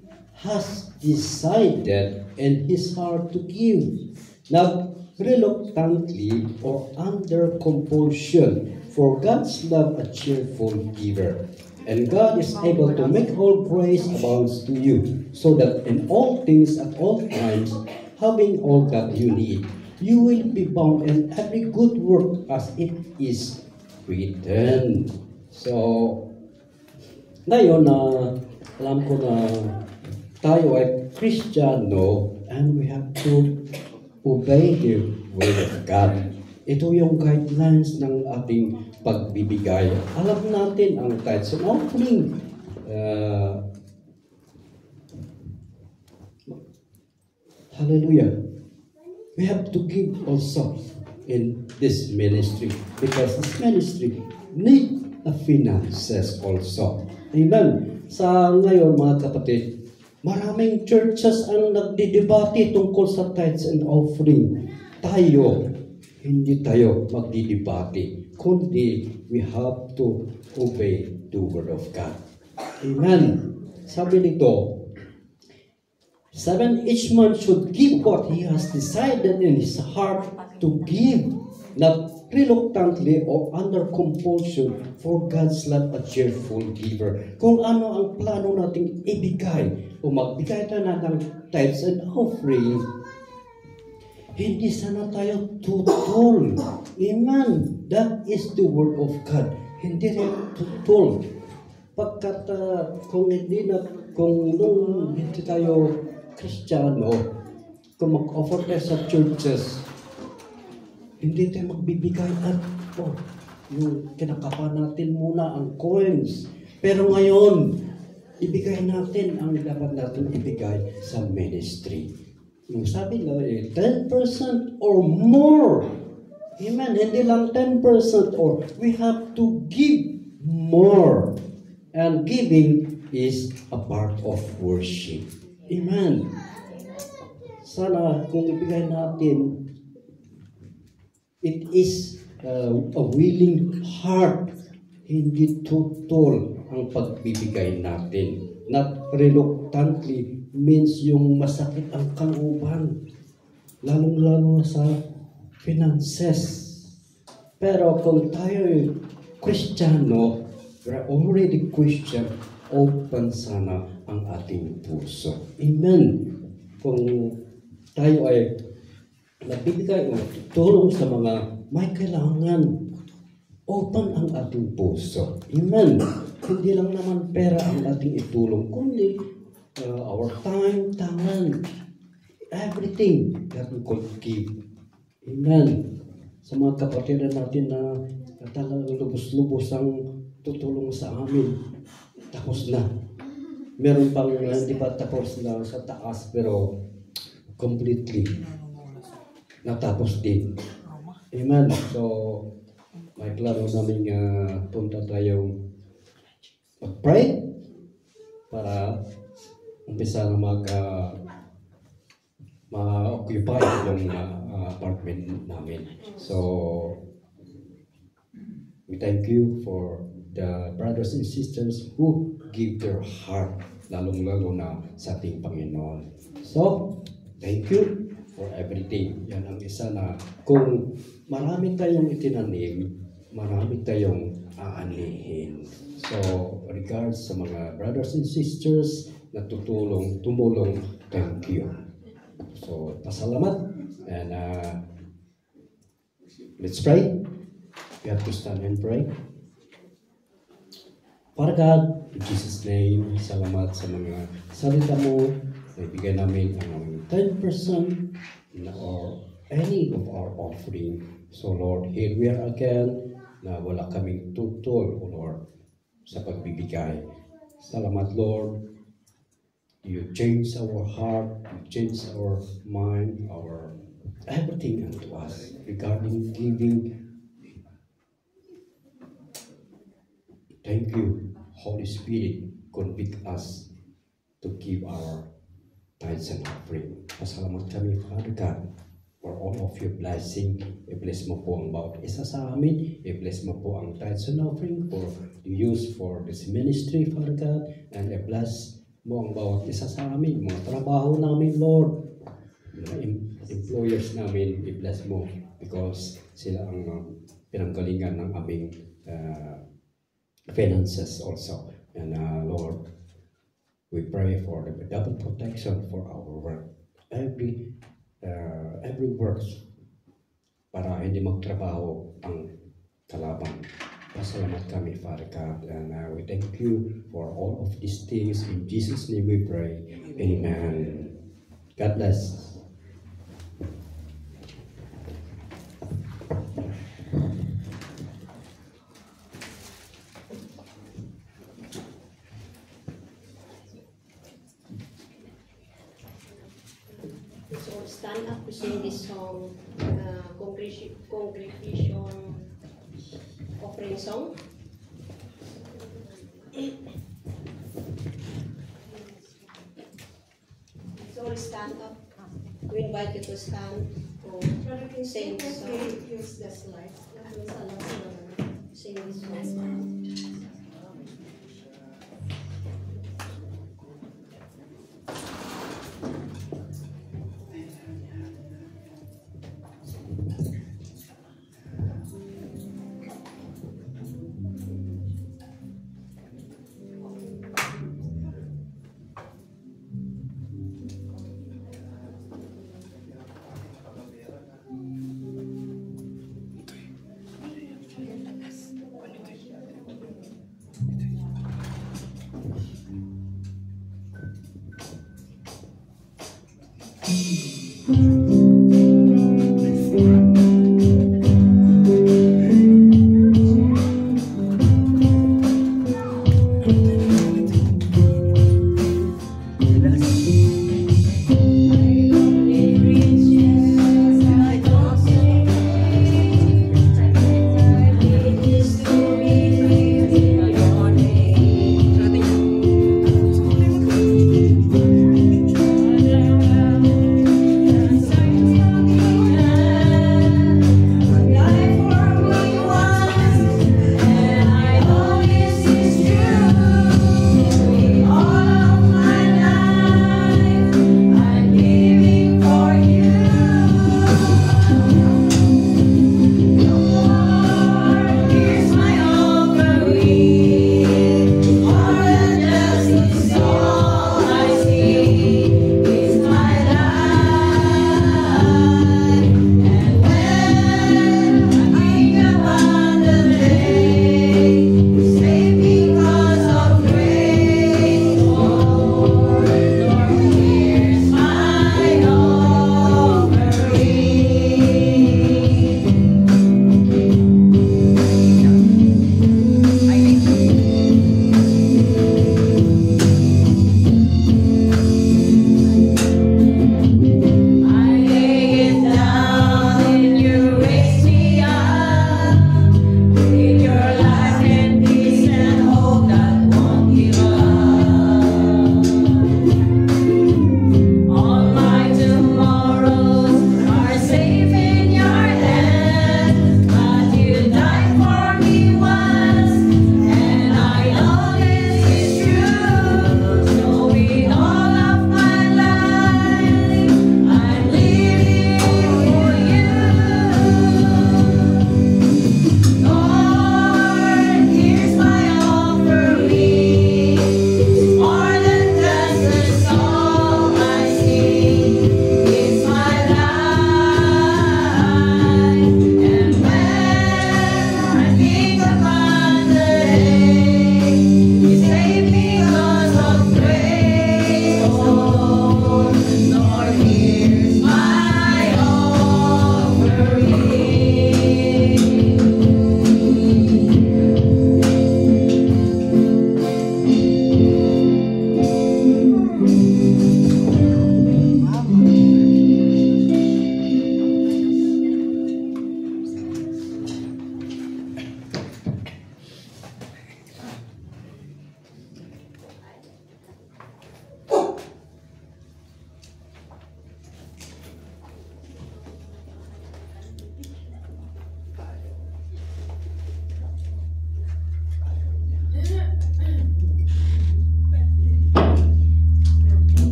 has decided in his heart to give, not reluctantly or under compulsion, for God's love a cheerful giver. And God is able to make all praise abounds to you, so that in all things at all times, having all that you need, you will be bound in every good work as it is written. So, ngayon alam ko na tayo ay Kristiyano and we have to obey the word of God. Ito yung guidelines ng ating pagbibigay. Alam natin ang tithes and offering. Hallelujah. We have to give also in this ministry because this ministry need a finances also. Amen. Sa ngayon mga kapatid, maraming churches ang nagdidebate tungkol sa tithes and offering. Hindi tayo magdidebate, kundi we have to obey the word of God. Amen. Sabi nito, 7, each man should give what he has decided in his heart to give, not reluctantly or under compulsion, for God's love a cheerful giver. Kung ano ang plano nating ibigay o magbigay tayo ng tithes and offering, hindi sana tayo tutol. Amen. That is the Word of God. Hindi rin tutol. Pagkat kung nung hindi tayo Kristiyano, kung mag-offer tayo sa churches, hindi tayo magbibigay at yung kinakapa natin muna ang coins. Pero ngayon, ibigay natin ang dapat natin ibigay sa ministry. Yung sabi nga, 10% or more. Amen. Hindi lang 10% or we have to give more. And giving is a part of worship. Amen. Sana kung ibigay natin, it is a willing heart, hindi tutol ang pagbibigay natin. Not reluctantly means yung masakit ang kalooban, lalong-lalo na sa finances. Pero kung tayo Kristiyano, we're already Christian, open sana ang ating puso. Amen. Kung tayo ay nagbibigay o tutulong sa mga may kailangan, open ang ating puso. Amen. Hindi lang naman pera ang ating itulong, kundi our time, talent, everything that we could give. Amen. Sa mga kapatiran natin na talagang lubos-lubos ang tutulong sa amin, tapos na. Meron pang hindi pa tapos na sa taas, pero completely natapos din. Amen. So, may klaro namin punta tayong mag-pray para umpisa na ma-occupy yung apartment namin. So, we thank you for the brothers and sisters who give their heart, lalong-lalo na sa ating Panginoon. So, thank you for everything. Yan ang isa na kung marami tayong itinanim, marami tayong aanihin. So, regards sa mga brothers and sisters na tumulong, thank you. So, pasalamat. And let's pray. We have to stand and pray. Father God, in Jesus' name, salamat sa mga salita mo. Naibigay namin ang 10% or any of our offering. So Lord, here we are again na wala kaming tutol, O Lord, sa pagbibigay. Salamat, Lord. You change our heart, you change our mind, our everything unto us regarding giving. Thank you, Holy Spirit, convict us to give our tithes and offering. Pasalamat kami, Father God, for all of your blessing. I-bless mo po ang bawat isa sa amin. I-bless mo po ang tithes and offering for use for this ministry, Father God. And I-bless mo ang bawat isa sa amin, mga trabaho namin, Lord. Mga employers namin, i-bless mo because sila ang pinanggalingan ng aming finances also. And Lord, we pray for the double protection for our work. Every works para hindi magtrabaho ang kalaban. Pasalamat kami, Father God, and we thank you for all of these things. In Jesus' name we pray. Amen. God bless. So stand up to sing this song, congregation offering song. So stand up. We invite you to stand to sing this song. Use the slides. Sing this song.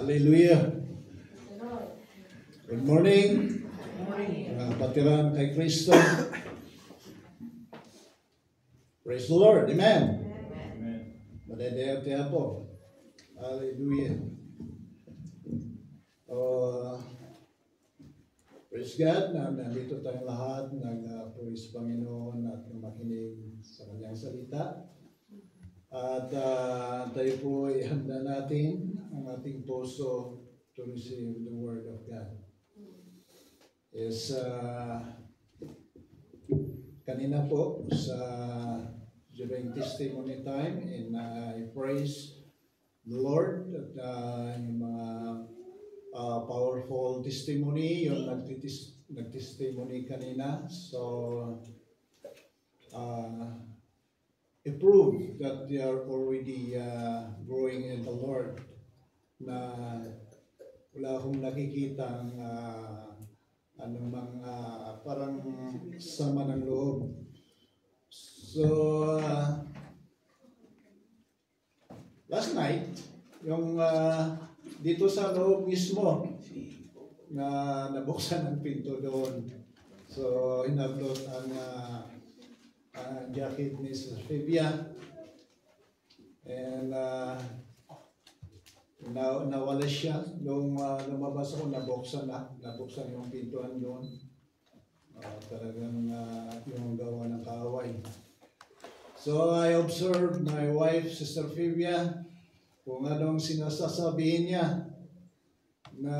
Hallelujah. Good morning. Mga kapatiran kay Kristo. Praise the Lord. Amen. Amen. Madadaya tayo po. Hallelujah. Praise God na nandito tayong lahat nag-praise Panginoon at makinig sa kanyang salita. At tayo po ay handa natin ang ating puso to receive the Word of God. Yes, kanina po sa during testimony time and I praise the Lord at yung mga powerful testimony, yung nag-testimony kanina. So, prove that they are already growing in the Lord, na wala akong nakikitang anumang parang sama ng loob. So, last night, yung dito sa loob mismo, na nabuksan ang pinto doon. So, inablot ang jacket ni Sofia. And nawala siya. Nung lumabas ako, nabuksan yung pintuan doon. Talagang yung gawa ng kaaway. So I observed my wife, Sister Fivia, kung anong sinasasabihin niya na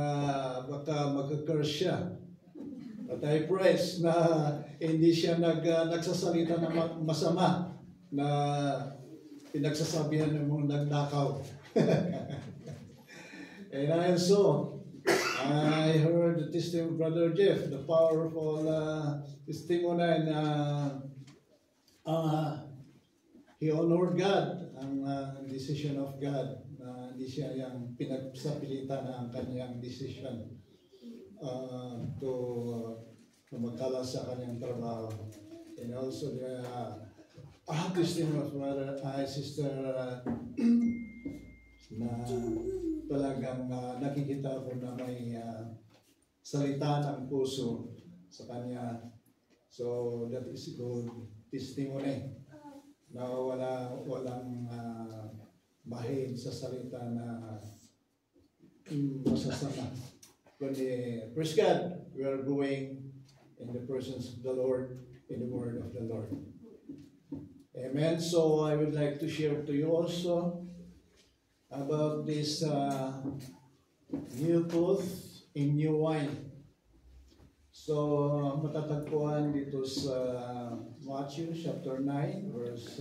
baka mag-curse siya. But I praise na hindi siya nagsasalita ng masama na pinagsasabihan ng mga nagnakaw. And also, I heard the testimony of Brother Jeff, the powerful testimony na he honored God, ang decision of God, na hindi siya yung pinagsapilitan ang kanyang decision to magkala sa kanyang trabaho. And also the testimony of Brother Sister na talagang nakikita ko na may salita ng puso sa kanya. So that is good testimony na walang bahid sa salita na masasama. Kundi, praise God, we are going in the presence of the Lord, in the word of the Lord. Amen. So I would like to share to you also about this new cloth in new wine. So matatagpuan dito sa Matthew chapter 9 verse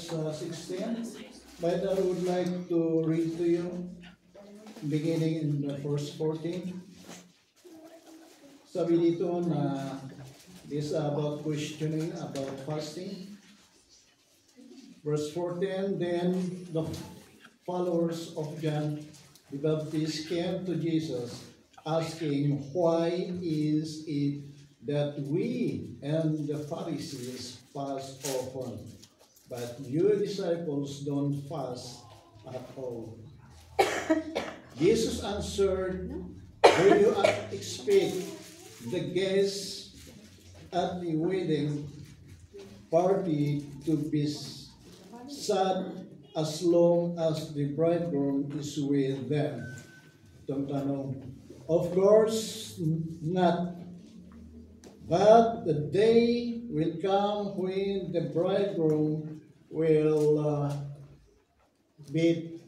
16. But I would like to read to you beginning in the verse 14. Sabi dito na this about questioning about fasting. Verse 14, then the followers of John the Baptist came to Jesus, asking, why is it that we and the Pharisees fast often, but your disciples don't fast at all? Jesus answered, do you expect the guests at the wedding party to be sad as long as the bridegroom is with them? Itong tanong. Of course not. But the day will come when the bridegroom will be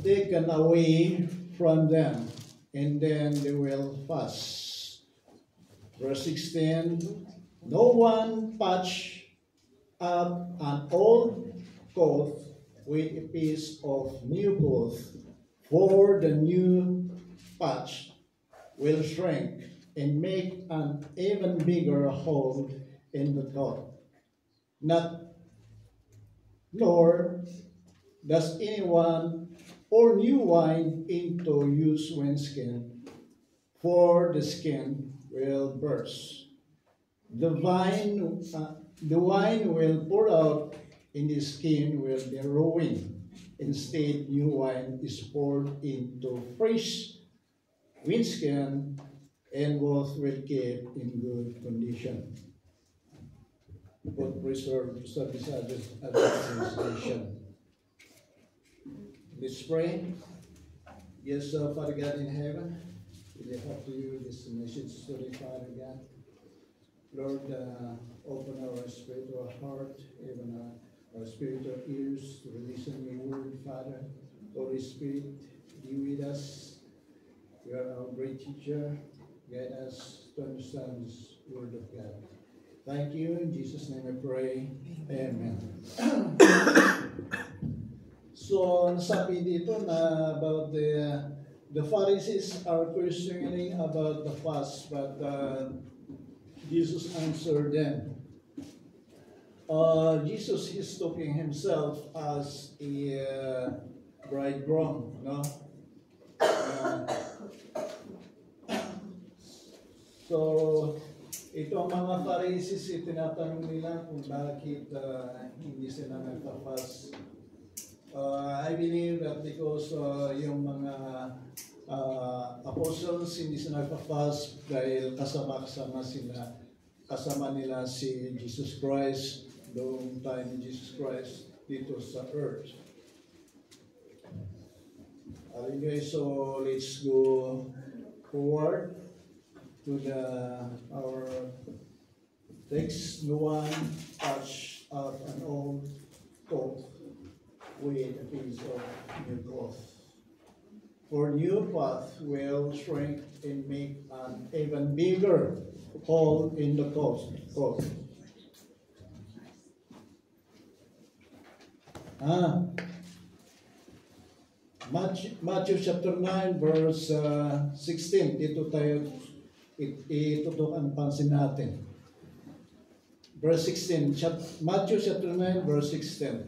taken away from them, and then they will fast. Verse 16, no one patch up an old coat with a piece of new cloth, for the new patch will shrink and make an even bigger hole in the coat. Nor does anyone pour new wine into used wineskin, for the skin will burst. The wine will pour out, and the skin will be ruined. Instead, new wine is poured into fresh wineskin, and both will keep in good condition. Both preserved service administration. Let's pray. Yes, Father God in heaven, we lift up to you this message today, Father God. Lord, open our spiritual heart, even our spiritual ears to listen to your word, Father. Holy Spirit, be with us. You are our great teacher. Guide us to understand this word of God. Thank you. In Jesus' name I pray. Amen. So, nasabi dito na about the Pharisees are questioning about the fast, but Jesus answered them. Jesus is talking himself as a bridegroom, no? So, ito ang mga Pharisees, tinatanong nila kung bakit hindi sila nagpa-fast. I believe that because yung mga apostles hindi sila nagpa-fast dahil kasama nila si Jesus Christ noong time ni Jesus Christ dito sa earth. Hallelujah. So let's go forward to our text. No one touch up an old coat with a piece of new cloth. For new path will shrink and make an even bigger hole in the coat. Matthew chapter 9 verse 16. Dito tayo itutok ang pansin natin. Verse 16, Matthew chapter 9 verse 16.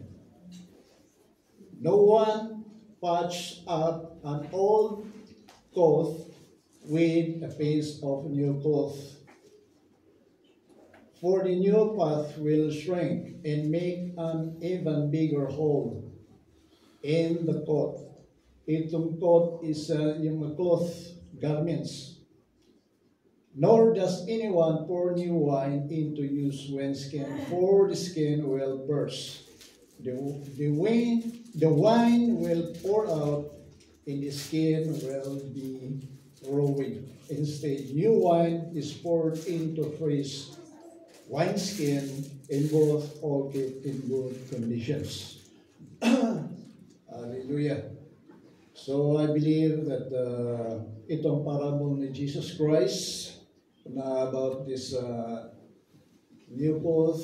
No one patched up an old coat with a piece of new cloth. For the new path will shrink and make an even bigger hole in the coat. Itong coat is yung cloth garments. Nor does anyone pour new wine into used wineskin, for the skin will burst. The wine will pour out, and the skin will be ruined. Instead, new wine is poured into fresh wineskin, and both all kept in good conditions. Hallelujah. So I believe that itong parable ni Jesus Christ na about this new cloth,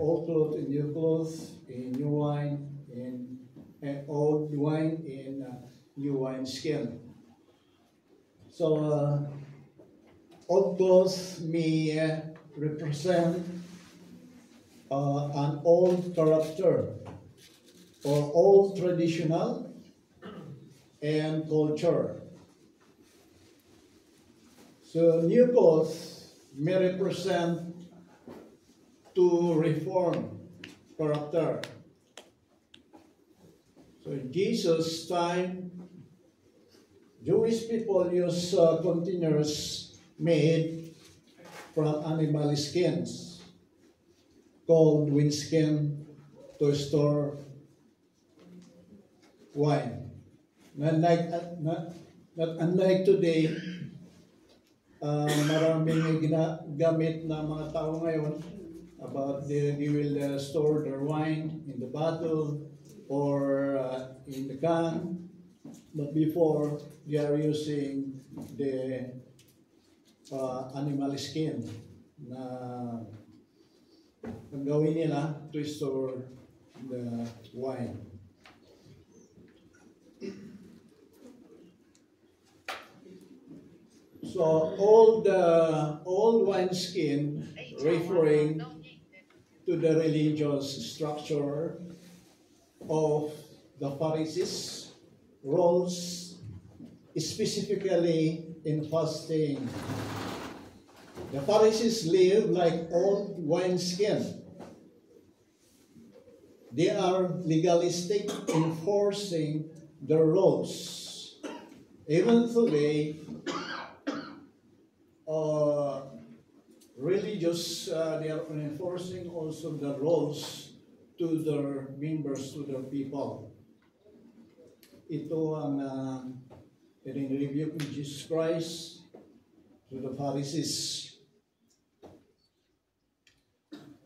old cloth and new cloth, in new wine, in old wine in new wine skin. So old cloth may represent an old character or old traditional and culture. So new cloth may represent to reform character. So in Jesus' time, Jewish people use containers made from animal skins called wineskin to store wine. Not unlike today, maraming ginagamit na mga tao ngayon about they will store their wine in the bottle or in the can. But before, they are using the animal skin na ang gawin nila to store the wine. So old wine skin referring to the religious structure of the Pharisees, roles specifically in fasting. The Pharisees live like old wineskin. They are legalistic, enforcing their laws. Even today, religious, they are enforcing also the laws to their members, to their people. Ito ang review of Jesus Christ to the Pharisees.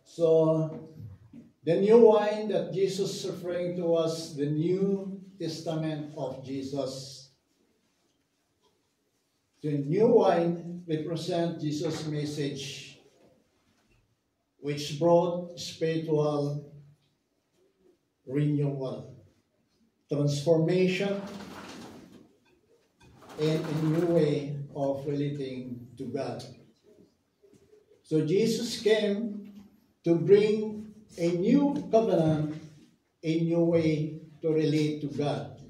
So, the new wine that Jesus is referring to was the New Testament of Jesus. The new wine represents Jesus' message, which brought spiritual renewal, transformation, and a new way of relating to God. So Jesus came to bring a new covenant, a new way to relate to God,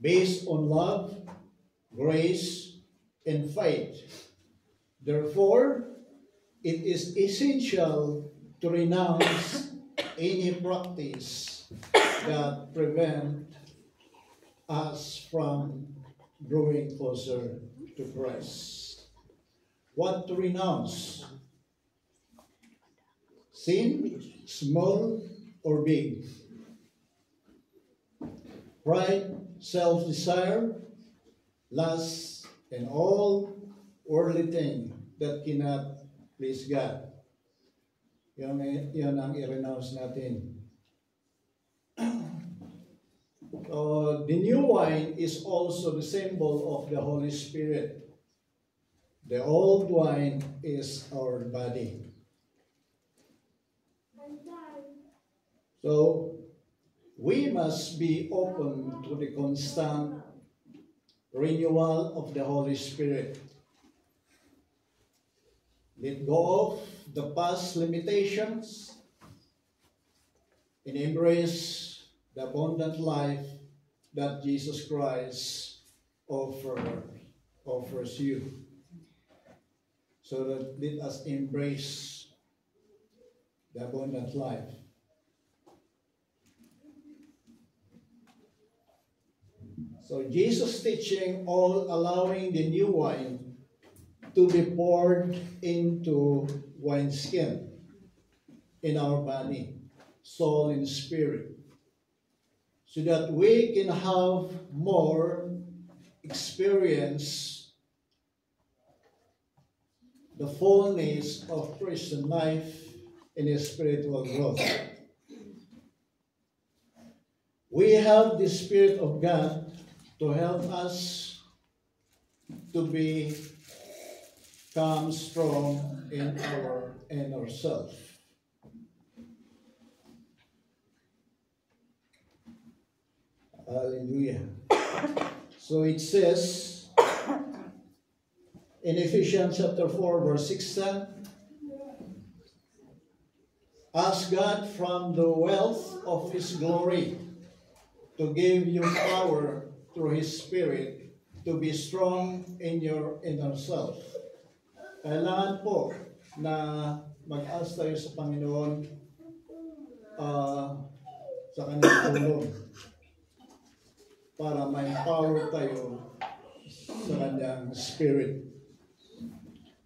based on love, grace, and faith. Therefore, it is essential to renounce any practice that prevent us from growing closer to Christ. What to renounce? sin, small or big. Pride, self-desire, lust, and all worldly thing that cannot please God. Yan ang i-renounce natin. The new wine is also the symbol of the Holy Spirit. The old wine is our body. So, we must be open to the constant renewal of the Holy Spirit. Let go of the past limitations and embrace the abundant life that Jesus Christ offers you. So that let us embrace the abundant life. So Jesus' teaching all allowing the new wine to be poured into wineskin in our body, soul, and spirit, so that we can have more experience the fullness of Christian life and spiritual growth. We have the Spirit of God to help us to become strong in our inner self. Hallelujah. So it says in Ephesians chapter 4 verse 16, ask God from the wealth of His glory to give you power through His Spirit to be strong in your inner self. Kailangan po na mag-ask tayo sa Panginoon sa Kanyang tulong para ma-empower tayo sa Kanyang Spirit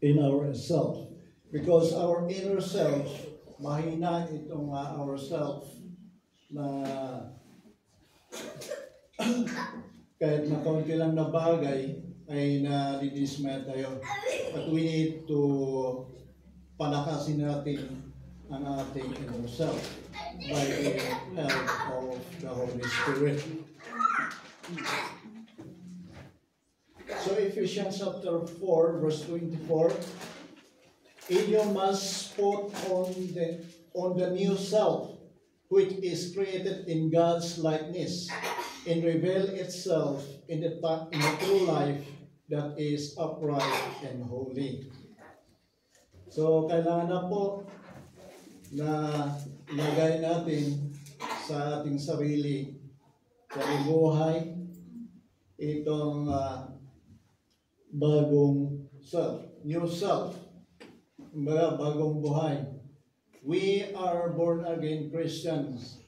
in our self. Because our inner self, mahina itong our self na kahit na kaunti lang na bagay ay nadidismaya tayo. But we need to palakasin natin ang ating inner self by the help of the Holy Spirit. So Ephesians chapter 4 verse 24, and you must put on the new self, which is created in God's likeness, and reveal itself in the true life that is upright and holy. So, kailangan na po na lagay natin sa ating sarili, sa buhay, itong bagong self, new self, bagong buhay. We are born again Christians.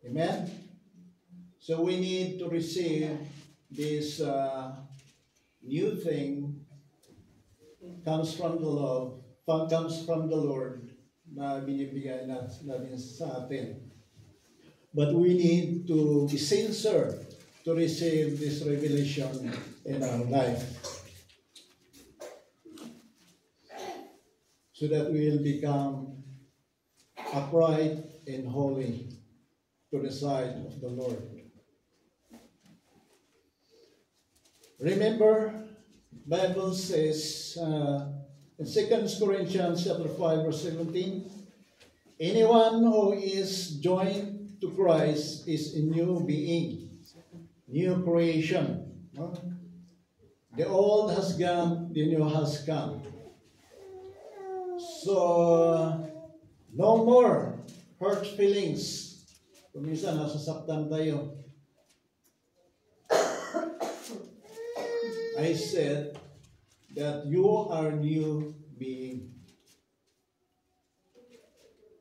Amen? So we need to receive this new thing comes from the love, comes from the Lord na binibigay natin sa atin. But we need to be sincere to receive this revelation in our life, so that we will become upright and holy to the side of the Lord. Remember, Bible says in 2 Corinthians chapter 5 verse 17, anyone who is joined to Christ is a new being, new creation. No? The old has gone, the new has come. So, no more hurt feelings. Kung minsan nasasaktan tayo. I said that you are new being.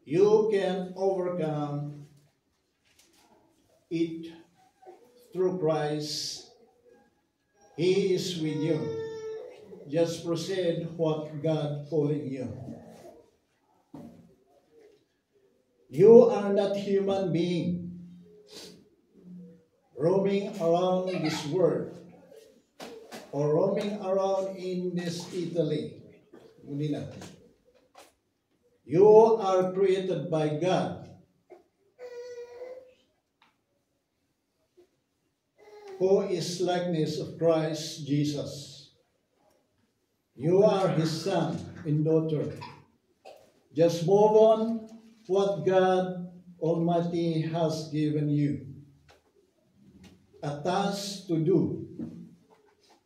You can overcome it through Christ. He is with you. Just proceed what God calling you. You are not human being roaming around this world or roaming around in this Italy. Hindi na. You are created by God, who is likeness of Christ Jesus. You are His son and daughter. Just move on what God Almighty has given you a task to do.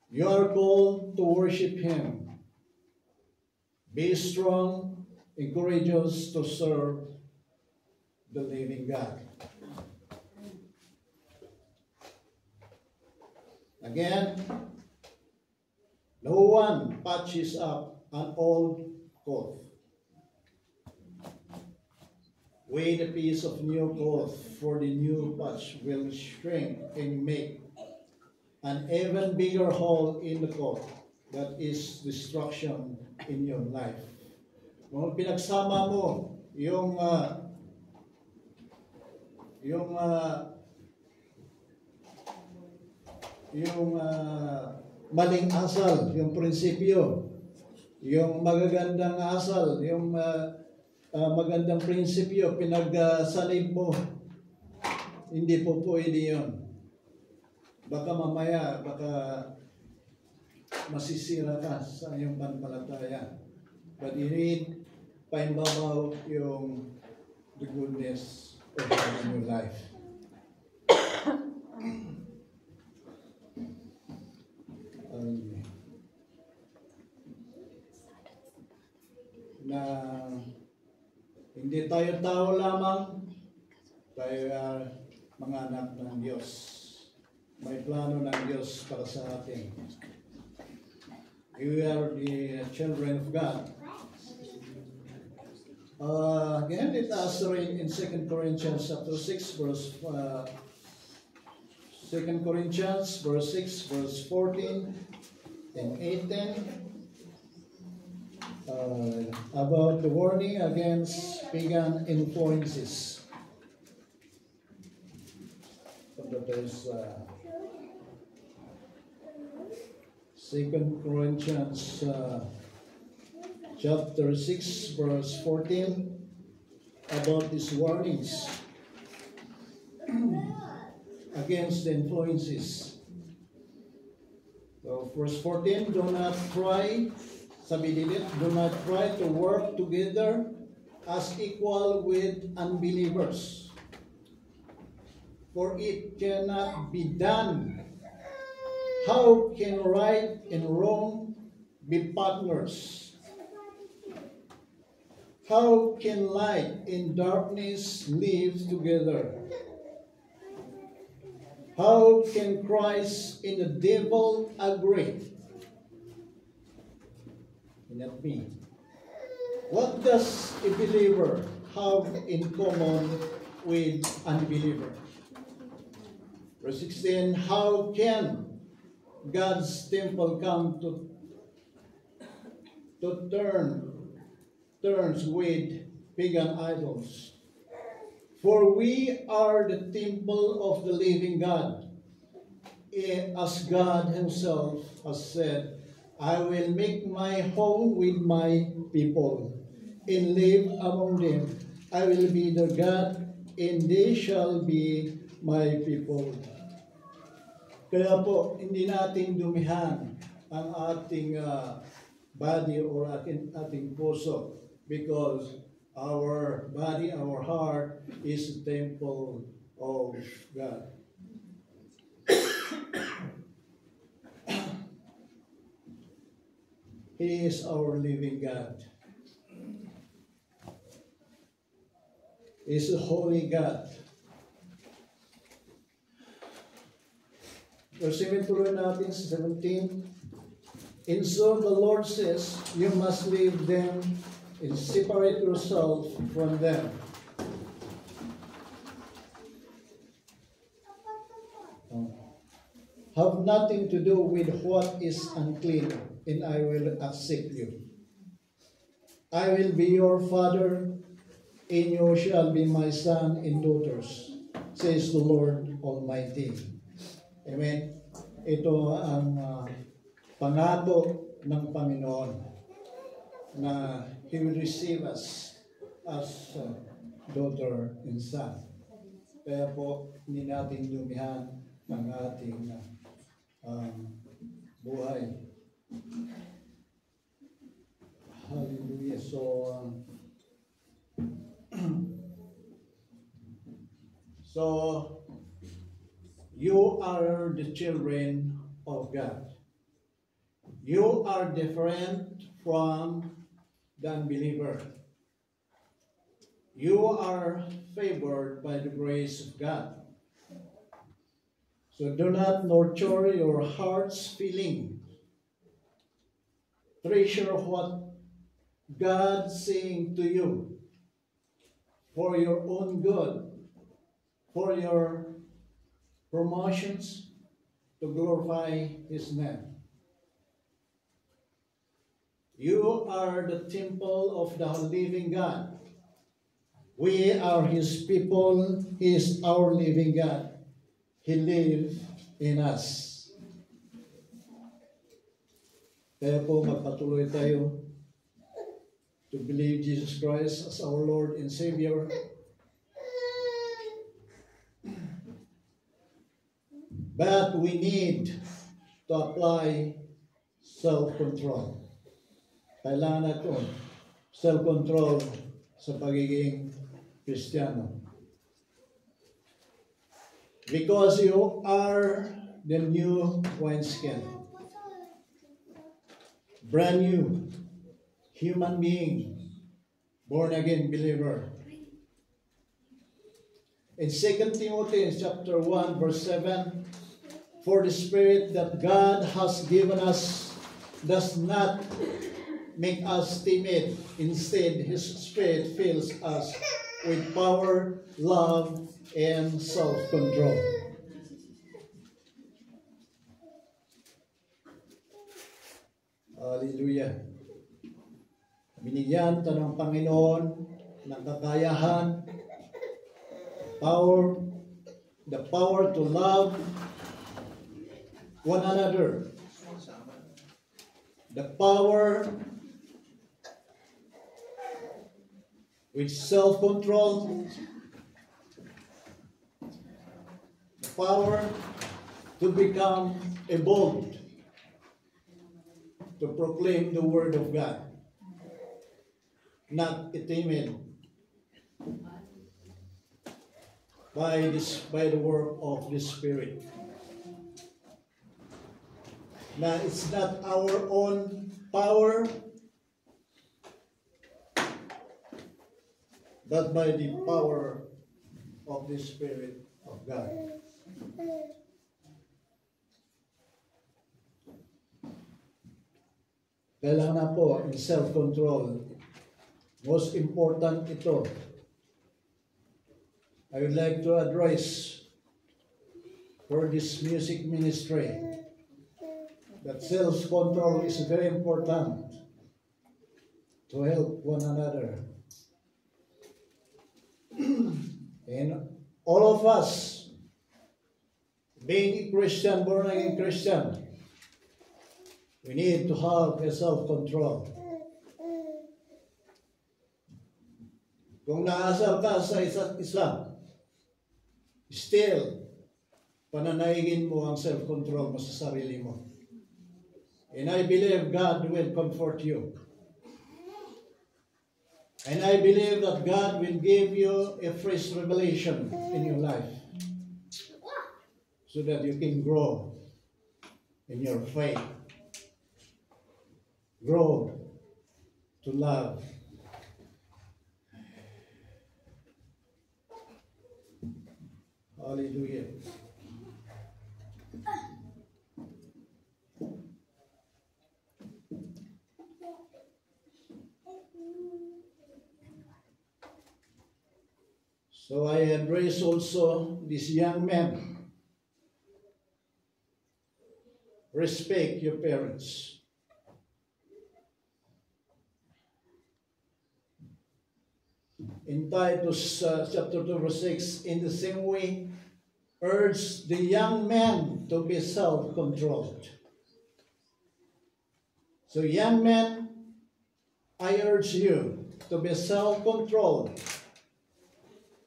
You are called to worship Him. Be strong and courageous to serve the living God. Again, no one patches up an old coat with a piece of new cloth, for the new patch will shrink and make an even bigger hole in the coat. That is destruction in your life. Kung pinagsama mo yung maling asal, yung prinsipyo, yung magagandang asal, yung magandang prinsipyo, pinagsanib mo, hindi po pwede yun. Baka mamaya, masisira ka sa iyong pananampalataya. But you need paimbabaw yung the goodness of God in your life. Na hindi tayo tao lamang, tayo mga anak ng Diyos. May plano ng Diyos para sa atin. We are the children of God. Again, let us read in 2 Corinthians chapter 6, verse 2 Corinthians verse 6, verse 14 and 18. About the warning against pagan influences. There's 2 Corinthians chapter 6, verse 14, about these warnings against the influences. So, verse 14, do not try to work together as equal with unbelievers, for it cannot be done. How can right and wrong be partners? How can light and darkness live together? How can Christ and the devil agree? Cannot be. What does a believer have in common with unbeliever? Verse 16, how can God's temple come to turns with pagan idols? For we are the temple of the living God, as God Himself has said, I will make my home with my people and live among them. I will be their God, and they shall be my people. Kaya po, hindi natin dumihan ang ating body or ating puso, because our body, our heart is the temple of God. He is our living God. He is a holy God. Verse 7 tuloy natin sa 17. And so the Lord says, you must leave them and separate yourself from them. Have nothing to do with what is unclean, and I will accept you. I will be your father, in you shall be my son and daughters, says the Lord Almighty. Amen. Ito ang pangako ng Panginoon na He will receive us as daughter and son. Kaya po, hindi natin dumihan ng ating buhay. Hallelujah. So you are the children of God. You are different from the unbeliever. You are favored by the grace of God. So do not nurture your heart's feeling. Treasure what God's saying to you for your own good, for your promotions, to glorify His name. You are the temple of the living God. We are His people. He is our living God. He lives in us. Kaya po magpatuloy tayo to believe Jesus Christ as our Lord and Savior. But we need to apply self-control. Kailangan natin self-control sa pagiging Kristiyano. Because you are the new wineskin. Brand new human being, born again believer. In 2 Timothy chapter 1 verse 7, for the Spirit that God has given us does not make us timid. Instead, His Spirit fills us with power, love, and self-control. Hallelujah. Binigyan tayo ng Panginoon ng kakayahan, the power to love one another, the power with self-control, the power to become a bold, to proclaim the word of God, not a timid, by the work of the Spirit. Now, it's not our own power, but by the power of the Spirit of God. Kailangan na po in self-control. Most important ito. I would like to address for this music ministry that self-control is very important to help one another. And all of us, being a Christian, born again Christian, we need to have a self-control. Kung naasal ka sa isa't isa, still, pananaigin mo ang self-control mo sa sarili mo. And I believe God will comfort you. And I believe that God will give you a fresh revelation in your life so that you can grow in your faith. Grow to love. Hallelujah. So I address also this young man. Respect your parents. in Titus chapter 2 verse 6, in the same way, urge the young men to be self-controlled. So young men, I urge you to be self-controlled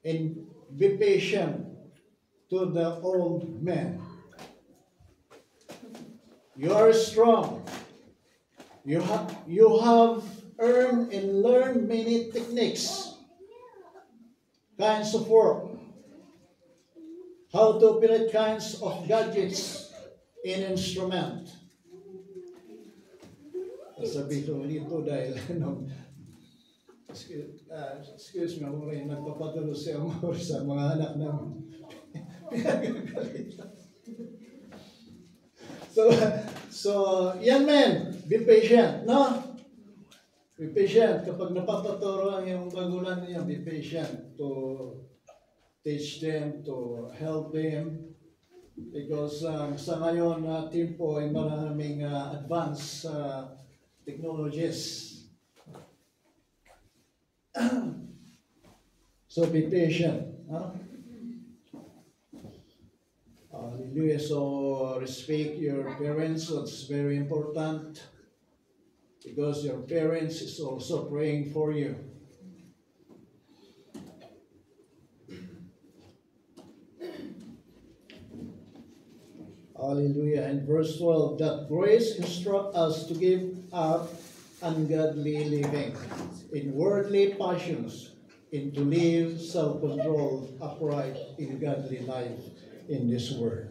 and be patient to the old men. You are strong. You have earned and learned many techniques, kinds of work, how to operate kinds of gadgets in instrument. Sabi ko dito dahil excuse me, ako rin nagpapatulo sa mga anak namin. So, young men, be patient, no? Be patient. Kapag napapaturo ang iyong magulang niya, be patient to teach them, to help them. Because sa ngayon na timpo ay maraming advanced technologies. So be patient. Huh? Hallelujah. So respect your parents. That's very important. Because your parents is also praying for you. Hallelujah. And verse 12, that grace instruct us to give up ungodly living in worldly passions, and to live self-controlled, upright, in godly life in this world.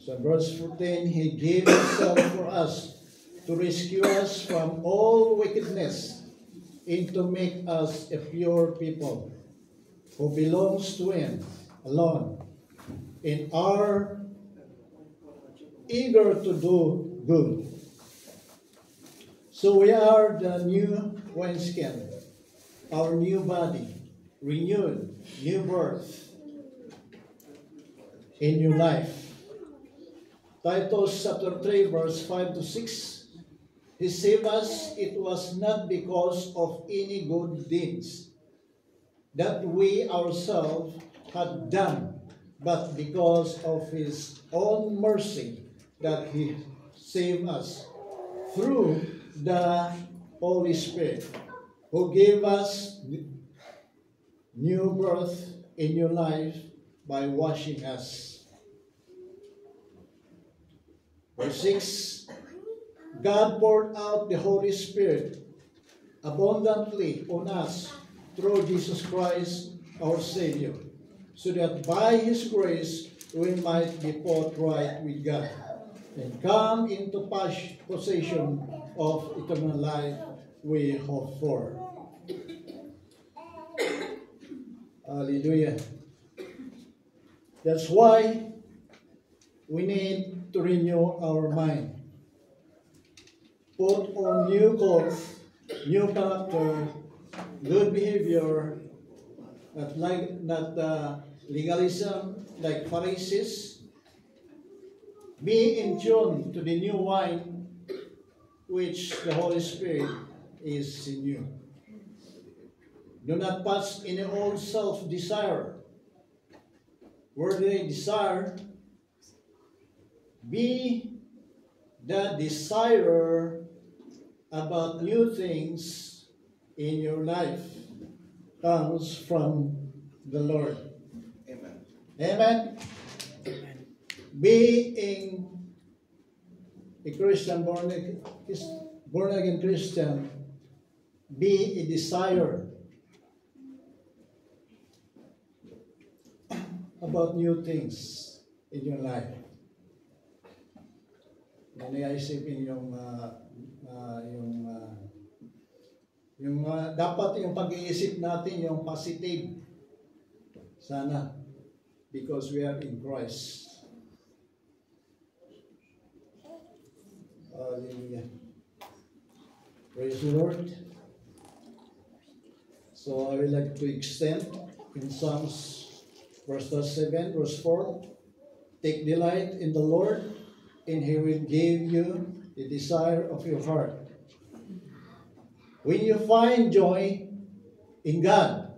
So verse 14, he gave himself for us to rescue us from all wickedness and to make us a pure people who belongs to him alone and are eager to do good. So we are the new wineskin, our new body, renewed, new birth, a new life. Titus chapter 3 verse 5 to 6, he saved us, it was not because of any good deeds that we ourselves had done, but because of his own mercy that he saved us through the Holy Spirit, who gave us new birth in new life by washing us. Verse 6, God poured out the Holy Spirit abundantly on us through Jesus Christ our Savior, so that by his grace we might be put right with God and come into possession of eternal life we hope for. Hallelujah. That's why we need to renew our mind. Put on new clothes, new character, good behavior, not legalism like Pharisees. Be in tune to the new wine which the Holy Spirit is in you. Do not pass any old self-desire. Worldly desire. Be the desirer about new things in your life comes from the Lord. Amen. Amen. Being a Christian, born again Christian, be a desire about new things in your life. Nanaisipin dapat yung pag-iisip natin yung positive. Sana, because we are in Christ. Hallelujah. Praise the Lord. So I would like to extend in Psalms verse 7, verse 4. Take delight in the Lord, and he will give you the desire of your heart. When you find joy in God,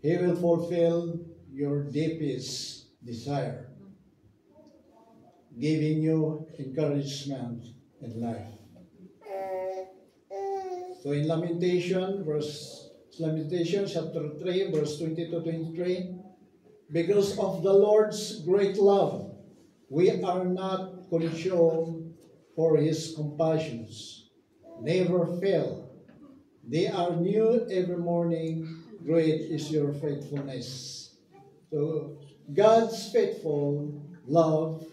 He will fulfill your deepest desire, giving you encouragement in life. So in Lamentation chapter 3, verse 20 to 23, because of the Lord's great love, we are not consumed, for His compassions never fail. They are new every morning. Great is your faithfulness. So God's faithful love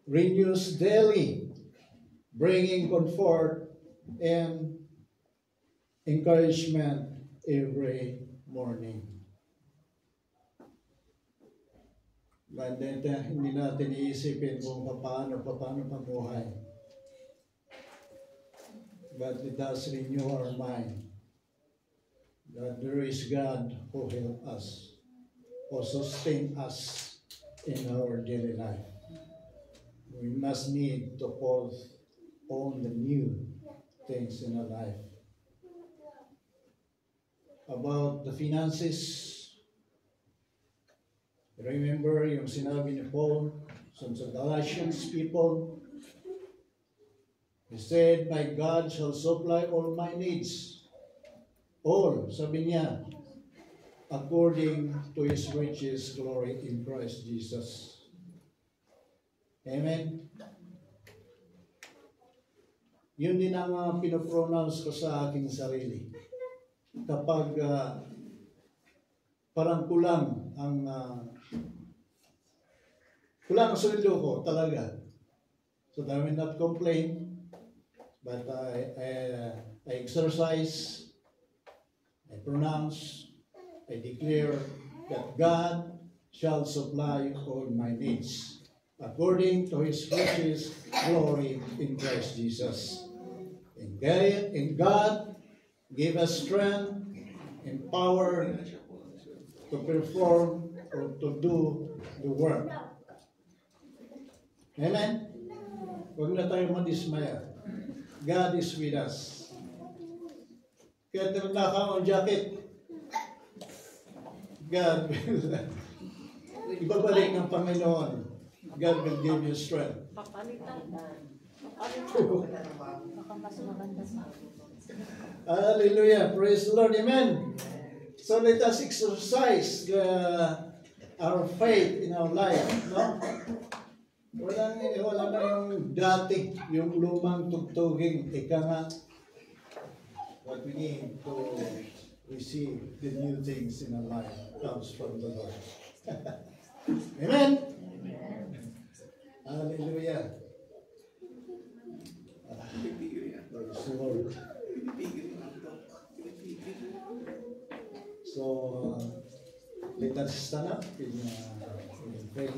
renews daily, bringing comfort and encouragement every morning. Hindi natin iisipin kung paano pamuhay. But it does renew our mind that there is God who help us, who sustain us in our daily life. We must need to pause on the new things in our life. About the finances, remember yung sinabi ni Paul sa Galatians people, he said, my God shall supply all my needs. All, sabi niya, according to His riches glory in Christ Jesus. Amen? Yun din ang pinopronounce ko sa aking sarili. Kapag parang kulang ang sweldo ko talaga. So I will not complain, but I exercise, I pronounce, I declare that God shall supply all my needs according to His riches glory in Christ Jesus. And God give us strength and power to perform or to do the work. Amen? Huwag na tayo madismaya. God is with us. Kaya tinanda ka ang jacket, God will ibabalik ng Panginoon. God will give you strength. Hallelujah. Praise the Lord. Amen. So let us exercise our faith in our life. No? Wala na yung dati, yung lumang tugtuging. Ika nga, what we need to receive the new things in our life comes from the Lord. Amen. Hallelujah. Praise the Lord. So, let us stand up in prayer.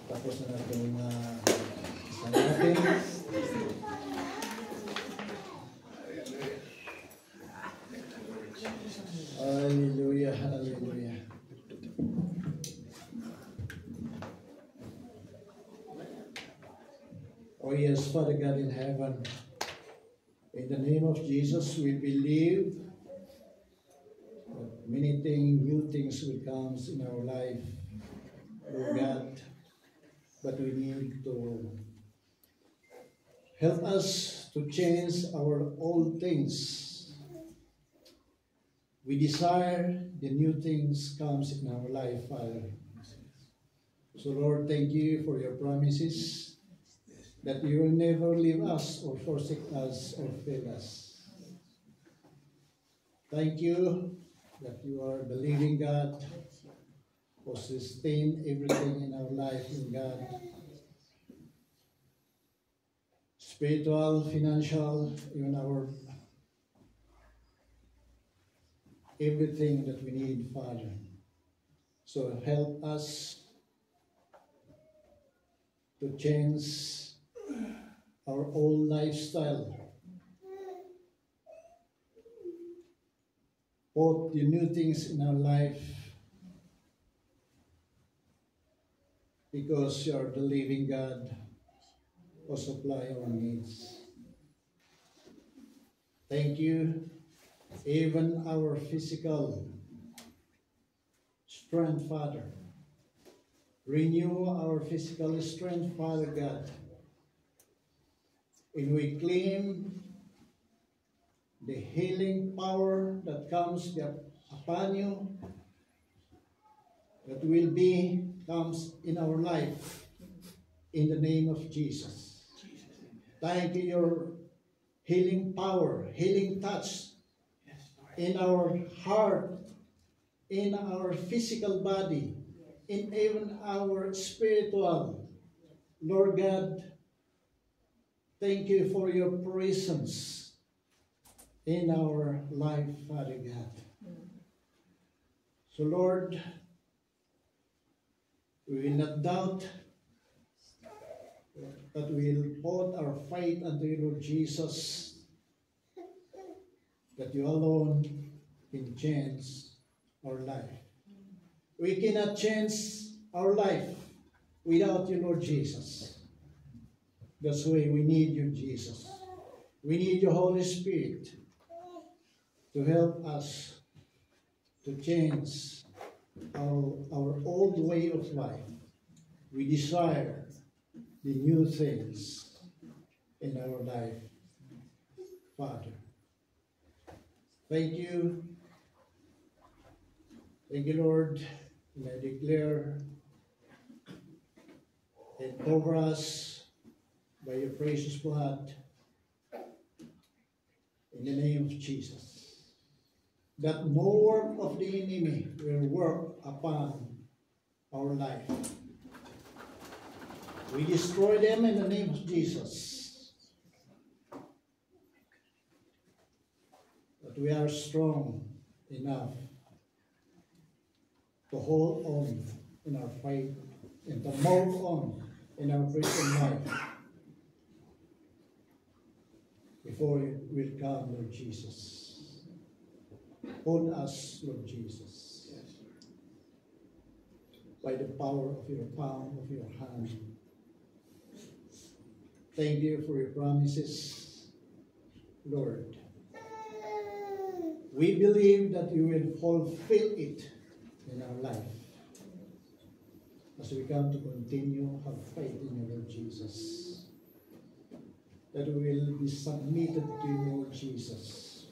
Tapos na natin stand natin. Hallelujah, hallelujah. Oh yes, Father God in heaven, in the name of Jesus, we believe that many things, new things will come in our life, oh God, but we need to help us to change our old things. We desire the new things comes in our life, Father. So Lord, thank you for your promises that you will never leave us or forsake us or fail us. Thank you that you are the living God who sustain everything in our life in God. Spiritual, financial, even our everything that we need, Father. So help us to change our old lifestyle. Put the new things in our life because you are the living God who supply our needs. Thank you, even our physical strength, Father. Renew our physical strength, Father God. And we claim the healing power that comes upon you, that comes in our life, in the name of Jesus. Thank you, your healing power, healing touch in our heart, in our physical body, in even our spiritual. Lord God, thank you for your presence in our life, Father God. So Lord, we will not doubt, but we will put our faith unto you, Lord Jesus, that you alone can change our life. We cannot change our life without you, Lord Jesus. That's why we need you, Jesus. We need your Holy Spirit to help us to change our old way of life. We desire the new things in our life, Father. Thank you. Thank you, Lord. And I declare and cover us by your precious blood in the name of Jesus, that no work of the enemy will work upon our life. We destroy them in the name of Jesus. But we are strong enough to hold on in our faith and to move on in our Christian life before it will come, Lord Jesus. Hold us, Lord Jesus, by the power of your palm of your hand. Thank you for your promises, Lord. We believe that you will fulfill it in our life as we come to continue have faith in you, Lord Jesus. That we will be submitted to you, Lord Jesus.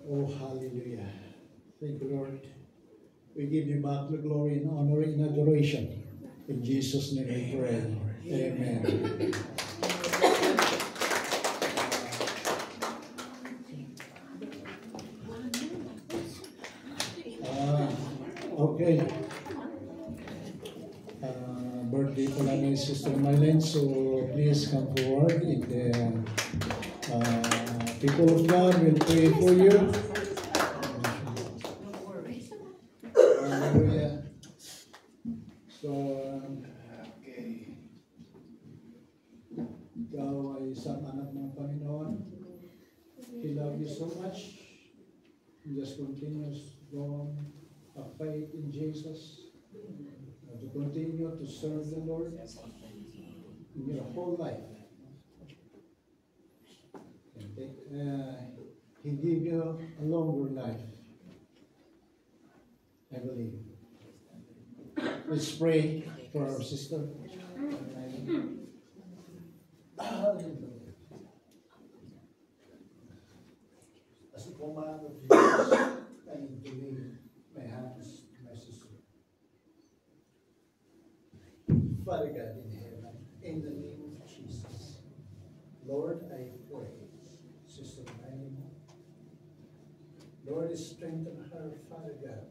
Oh, hallelujah. Thank you, Lord. We give you back the glory and honor and adoration. In Jesus' name we pray. Amen. Okay. Birthday pala ni Sister Mylene, so please come forward. If the people of God will pray for you. Hallelujah. So, ikaw ay isang anak ng Panginoon. He loves you so much. You just continue to have faith in Jesus. To continue to serve the Lord in your whole life. And He give you a longer life, I believe. Let's pray for our sister. As a command of Jesus, I need to leave my hands to my sister. Father God in heaven, in the name of Jesus, Lord, I pray, Sister Mylene, Lord, strengthen her, Father God,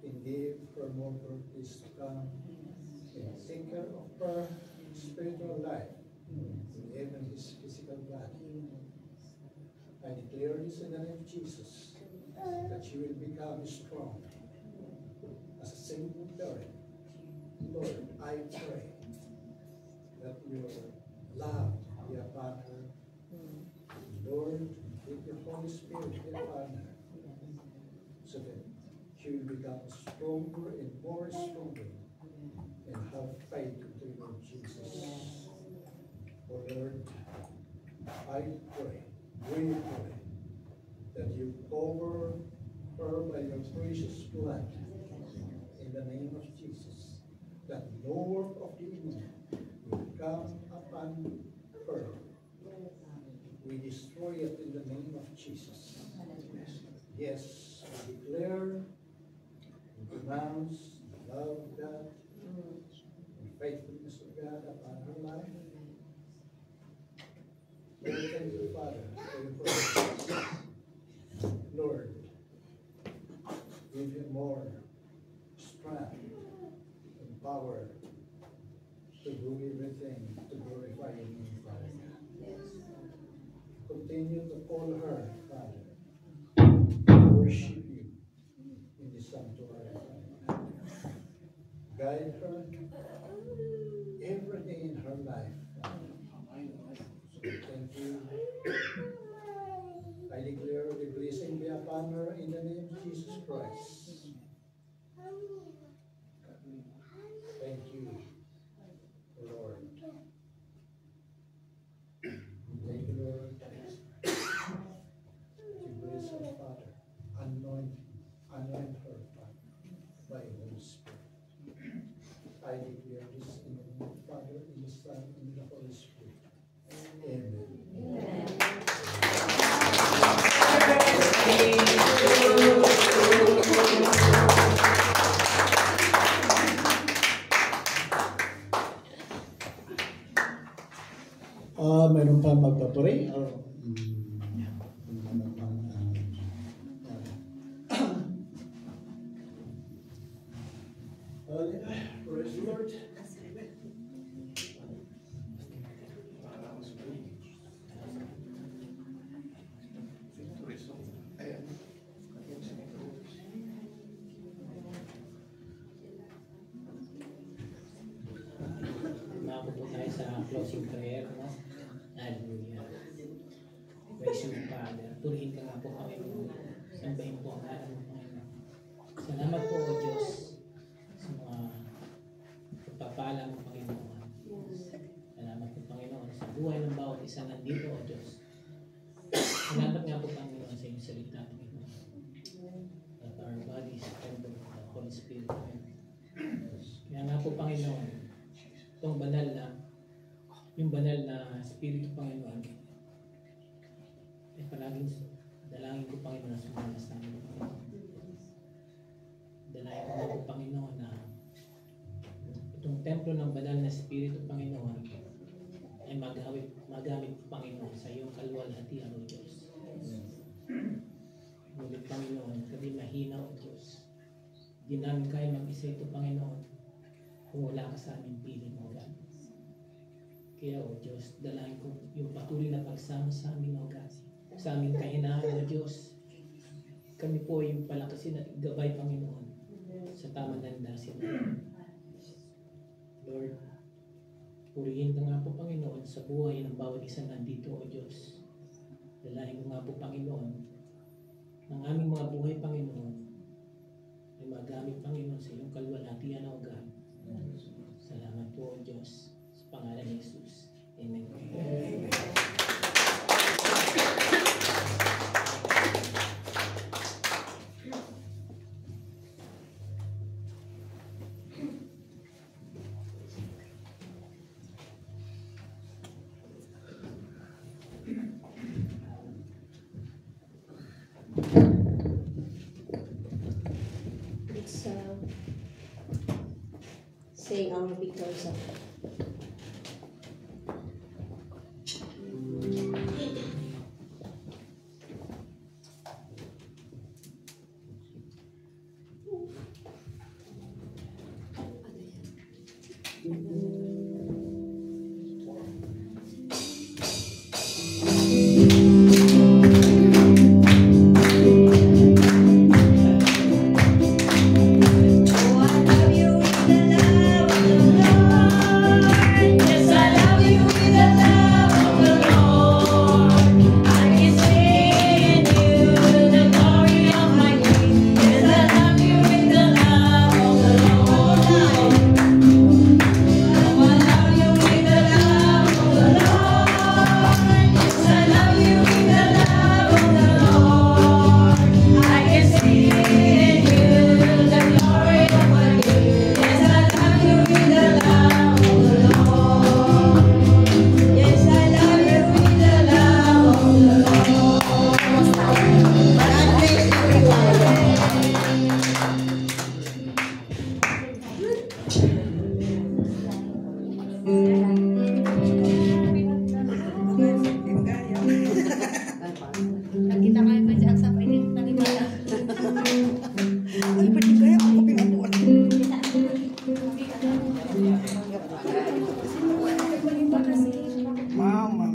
and give her more birthdays to come, and take care of her spiritual life, and even his physical body. I declare this in the name of Jesus, that she will become strong as a single parent. Lord, I pray that your love be upon her. Lord, with your Holy Spirit be upon her, so that she will become stronger and more stronger and have faith in the Lord Jesus. O Lord, I pray, we pray, that you cover her by your precious blood in the name of Jesus, that no work of the enemy will come upon her. We destroy it in the name of Jesus. Yes, we declare, we denounce the love of God, the faithfulness of God upon her life. Lord, thank you, Father, for your presence. Lord, give him more strength and power to do everything to glorify your name, Father God. Continue to call her, Father, to worship you in the sanctuary, Father God. Guide her every day in her life, Father. Thank you. I declare the blessing be upon her in the name of Jesus Christ. Thank you, Lord. Thank you, Lord. To bless her, Father. Anoint her, Father, by the Holy Spirit. I declare this in the name of the Father, in the Son, and in the Holy Spirit. Amen. Mayroon pa magpapuri? Praise the Lord. Mako po tayo sa closing prayer, no? Hallelujah. Praise you, Father. Purihin ka nga po, Panginoon. Sambahin po ang ngalan mo, Panginoon. Salamat po, O Diyos, sa mga pagpapala mo, Panginoon. Salamat po, Panginoon, sa buhay ng bawat isa nandito, O Diyos. Salamat nga po, Panginoon, sa iyong salita, Panginoon. That our bodies are temple of the Holy Spirit, Panginoon. Kaya nga po, Panginoon, itong banal na, yung banal na Espiritu, Panginoon, ay palaging dalangin ko, Panginoon, sa mga nasa amin, Panginoon. Dalangin ko po, Panginoon, na itong templo ng banal na Espiritu, Panginoon, ay magamit po, Panginoon, sa iyong kalwalhatian, O Diyos. Ngunit, Panginoon, kami mahina, O Diyos. Di namin kaya mag-isa ito, Panginoon, kung wala ka sa aming piling, O God. Kaya, O Diyos, dalangin ko yung patuloy na pagsama sa amin, O God. Sa aming kahinaan, O Diyos. Kami po yung palakasin at gabay, Panginoon, sa tamang landasin. Lord, purihin ka nga po, Panginoon, sa buhay ng bawat isa nandito, O Diyos. Dalangin ko nga po, Panginoon, ng aming mga buhay, Panginoon, ay magamit, Panginoon, sa iyong kalwalhatian, O God. Salamat po, O Diyos, sa pangalan ni Jesus. Amen. Amen. Let's sing our victory song.